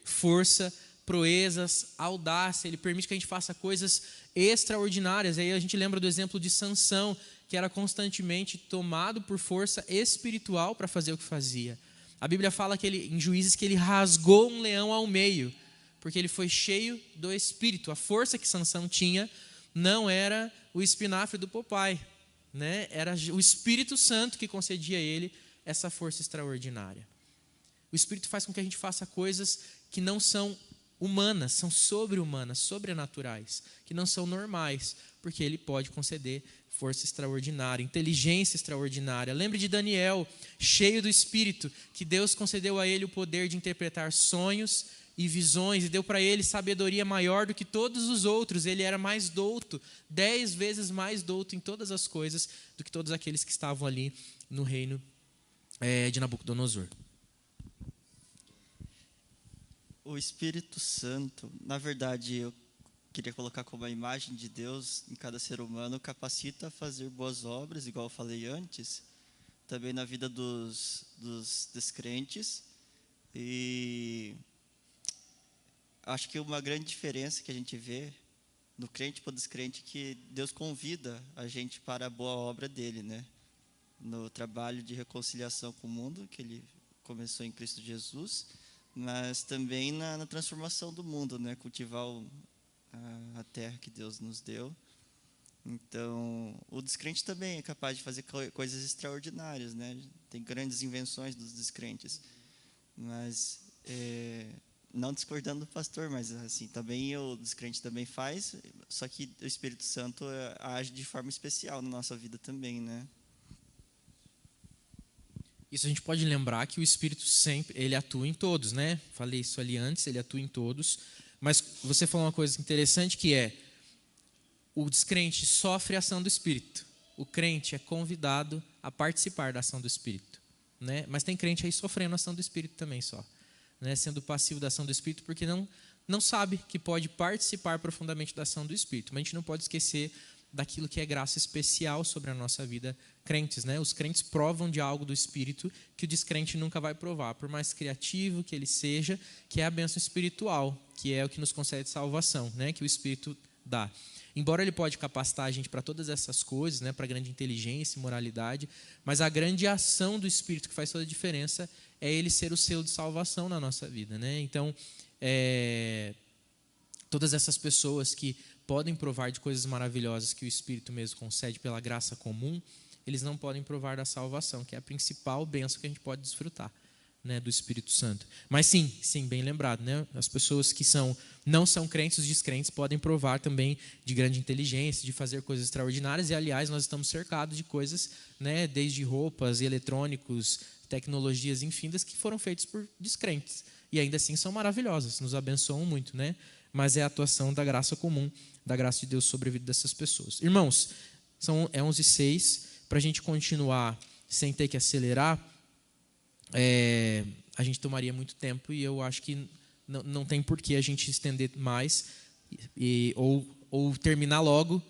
força, proezas, audácia. Ele permite que a gente faça coisas extraordinárias. Aí a gente lembra do exemplo de Sansão, que era constantemente tomado por força espiritual para fazer o que fazia. A Bíblia fala que em Juízes que ele rasgou um leão ao meio, porque ele foi cheio do Espírito. A força que Sansão tinha não era o espinafre do Popeye, né? Era o Espírito Santo que concedia a ele essa força extraordinária. O Espírito faz com que a gente faça coisas que não são humanas, são sobre-humanas, sobrenaturais, que não são normais, porque ele pode conceder força extraordinária, inteligência extraordinária. Lembre de Daniel, cheio do Espírito, que Deus concedeu a ele o poder de interpretar sonhos e visões, e deu para ele sabedoria maior do que todos os outros. Ele era mais douto, 10 vezes mais douto em todas as coisas do que todos aqueles que estavam ali no reino de Nabucodonosor. O Espírito Santo, na verdade, eu queria colocar como a imagem de Deus em cada ser humano, capacita a fazer boas obras, igual eu falei antes, também na vida dos descrentes. E acho que uma grande diferença que a gente vê no crente para o descrente é que Deus convida a gente para a boa obra dele, né? No trabalho de reconciliação com o mundo, que ele começou em Cristo Jesus, mas também na transformação do mundo, né? Cultivar a terra que Deus nos deu. Então, o descrente também é capaz de fazer coisas extraordinárias, né? Tem grandes invenções dos descrentes. Mas, não discordando do pastor, mas assim, também o descrente também faz, só que o Espírito Santo age de forma especial na nossa vida também, né? Isso a gente pode lembrar que o Espírito sempre, ele atua em todos, né? Falei isso ali antes, ele atua em todos. Mas você falou uma coisa interessante que o descrente sofre a ação do Espírito. O crente é convidado a participar da ação do Espírito, né? Mas tem crente aí sofrendo a ação do Espírito também só, né? Sendo passivo da ação do Espírito porque não sabe que pode participar profundamente da ação do Espírito. Mas a gente não pode esquecer daquilo que é graça especial sobre a nossa vida, crentes, né? Os crentes provam de algo do Espírito que o descrente nunca vai provar, por mais criativo que ele seja, que é a bênção espiritual, que é o que nos concede salvação, né? Que o Espírito dá. Embora ele pode capacitar a gente para todas essas coisas, né? Para grande inteligência e moralidade, mas a grande ação do Espírito que faz toda a diferença é ele ser o selo de salvação na nossa vida, né? Então, todas essas pessoas que podem provar de coisas maravilhosas que o Espírito mesmo concede pela graça comum, eles não podem provar da salvação, que é a principal bênção que a gente pode desfrutar, né, do Espírito Santo. Mas sim, bem lembrado, né? As pessoas que não são crentes, os descrentes, podem provar também de grande inteligência, de fazer coisas extraordinárias. E, aliás, nós estamos cercados de coisas, né, desde roupas, eletrônicos, tecnologias infindas que foram feitas por descrentes. E ainda assim são maravilhosas, nos abençoam muito, né? Mas é a atuação da graça comum, da graça de Deus sobre a vida dessas pessoas. Irmãos, são 11h06, para a gente continuar sem ter que acelerar, a gente tomaria muito tempo e eu acho que não tem por que a gente estender mais ou terminar logo,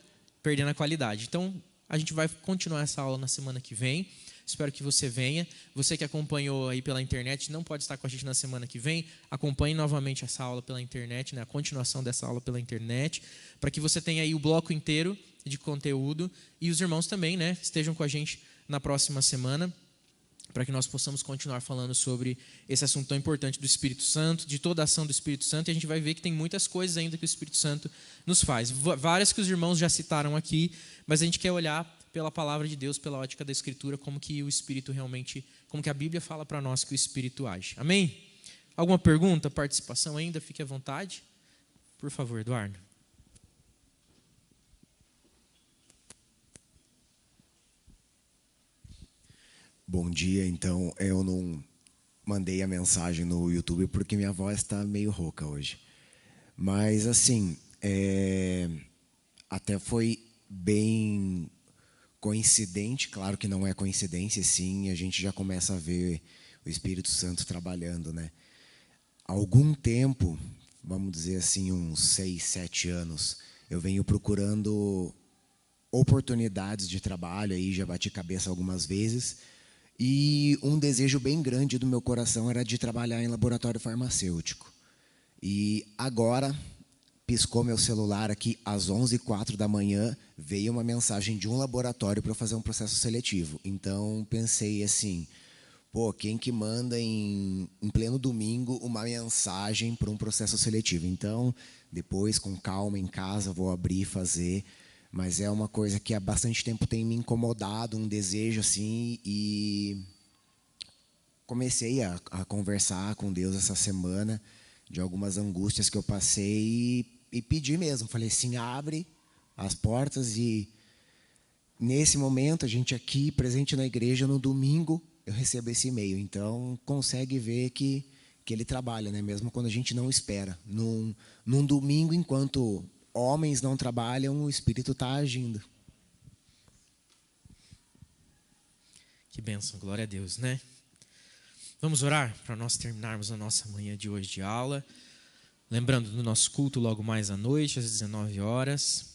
perdendo a qualidade. Então, a gente vai continuar essa aula na semana que vem. Espero que você venha. Você que acompanhou aí pela internet, não pode estar com a gente na semana que vem, acompanhe novamente essa aula pela internet, né, a continuação dessa aula pela internet, para que você tenha aí o bloco inteiro de conteúdo e os irmãos também, né, estejam com a gente na próxima semana, para que nós possamos continuar falando sobre esse assunto tão importante do Espírito Santo, de toda a ação do Espírito Santo, e a gente vai ver que tem muitas coisas ainda que o Espírito Santo nos faz. Várias que os irmãos já citaram aqui, mas a gente quer olhar pela palavra de Deus, pela ótica da Escritura, como que o Espírito realmente, como que a Bíblia fala para nós que o Espírito age. Amém? Alguma pergunta, participação ainda? Fique à vontade. Por favor, Eduardo. Bom dia. Então, eu não mandei a mensagem no YouTube porque minha voz está meio rouca hoje. Mas, assim, até foi bem coincidente, claro que não é coincidência, sim, a gente já começa a ver o Espírito Santo trabalhando, né? Há algum tempo, vamos dizer assim, uns 6, 7 anos, eu venho procurando oportunidades de trabalho, aí já bati cabeça algumas vezes, e um desejo bem grande do meu coração era de trabalhar em laboratório farmacêutico. E agora, piscou meu celular aqui às 11h04 da manhã, veio uma mensagem de um laboratório para fazer um processo seletivo. Então, pensei assim, pô, quem que manda em pleno domingo uma mensagem para um processo seletivo? Então, depois, com calma, em casa, vou abrir e fazer. Mas é uma coisa que há bastante tempo tem me incomodado, um desejo assim, e comecei a conversar com Deus essa semana de algumas angústias que eu passei e pedi mesmo. Falei assim, abre as portas. E nesse momento, a gente aqui, presente na igreja, no domingo, eu recebo esse e-mail. Então, consegue ver que ele trabalha, né? Mesmo quando a gente não espera. Num domingo, enquanto homens não trabalham, o Espírito está agindo. Que bênção, glória a Deus, né? Vamos orar para nós terminarmos a nossa manhã de hoje de aula. Lembrando do nosso culto logo mais à noite, às 19h.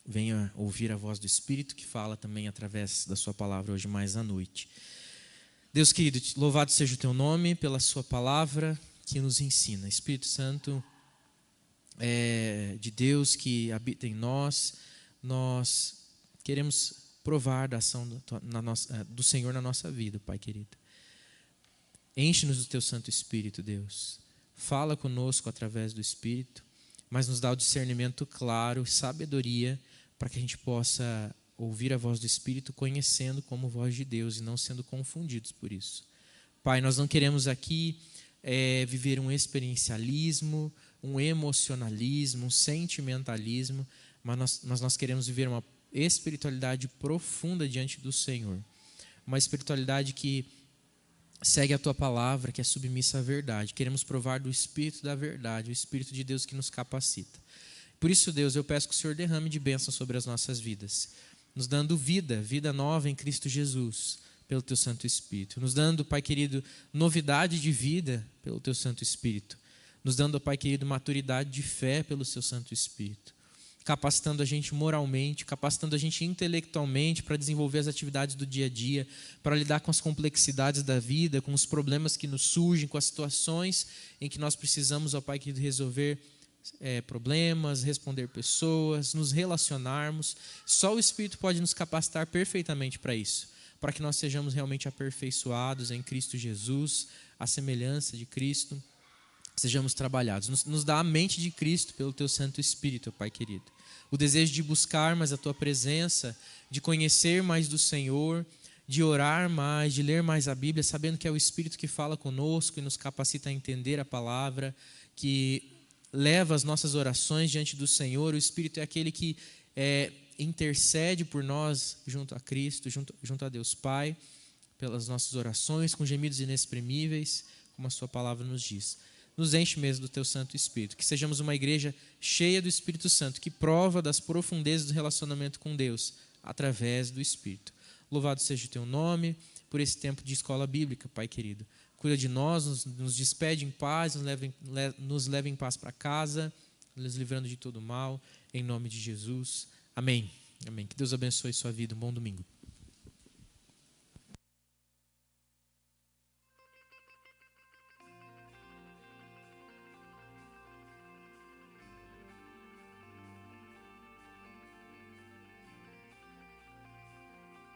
Venha ouvir a voz do Espírito que fala também através da sua palavra hoje mais à noite. Deus querido, louvado seja o teu nome pela sua palavra que nos ensina. Espírito Santo de Deus que habita em nós, nós queremos provar da ação do Senhor na nossa vida, Pai querido. Enche-nos do teu Santo Espírito, Deus. Fala conosco através do Espírito, mas nos dá o discernimento claro, sabedoria, para que a gente possa ouvir a voz do Espírito conhecendo como voz de Deus e não sendo confundidos por isso. Pai, nós não queremos aqui viver um experiencialismo, um emocionalismo, um sentimentalismo, mas nós queremos viver uma espiritualidade profunda diante do Senhor. Uma espiritualidade que segue a Tua palavra, que é submissa à verdade. Queremos provar do Espírito da verdade, o Espírito de Deus que nos capacita. Por isso, Deus, eu peço que o Senhor derrame de bênção sobre as nossas vidas, nos dando vida nova em Cristo Jesus, pelo Teu Santo Espírito. Nos dando, Pai querido, novidade de vida pelo Teu Santo Espírito. Nos dando, Pai querido, maturidade de fé pelo Seu Santo Espírito. Capacitando a gente moralmente, capacitando a gente intelectualmente para desenvolver as atividades do dia a dia, para lidar com as complexidades da vida, com os problemas que nos surgem, com as situações em que nós precisamos, ó Pai querido, resolver problemas, responder pessoas, nos relacionarmos. Só o Espírito pode nos capacitar perfeitamente para isso, para que nós sejamos realmente aperfeiçoados em Cristo Jesus, à semelhança de Cristo. Sejamos trabalhados. Nos dá a mente de Cristo pelo Teu Santo Espírito, Pai querido. O desejo de buscar mais a Tua presença, de conhecer mais do Senhor, de orar mais, de ler mais a Bíblia, sabendo que é o Espírito que fala conosco e nos capacita a entender a palavra, que leva as nossas orações diante do Senhor. O Espírito é aquele que intercede por nós junto a Cristo, junto a Deus Pai, pelas nossas orações, com gemidos inexprimíveis, como a Sua palavra nos diz. Nos enche mesmo do Teu Santo Espírito, que sejamos uma igreja cheia do Espírito Santo, que prova das profundezas do relacionamento com Deus, através do Espírito. Louvado seja o Teu nome, por esse tempo de escola bíblica, Pai querido. Cuida de nós, nos despede em paz, nos leva em paz para casa, nos livrando de todo mal, em nome de Jesus. Amém. Amém. Que Deus abençoe sua vida. Um bom domingo.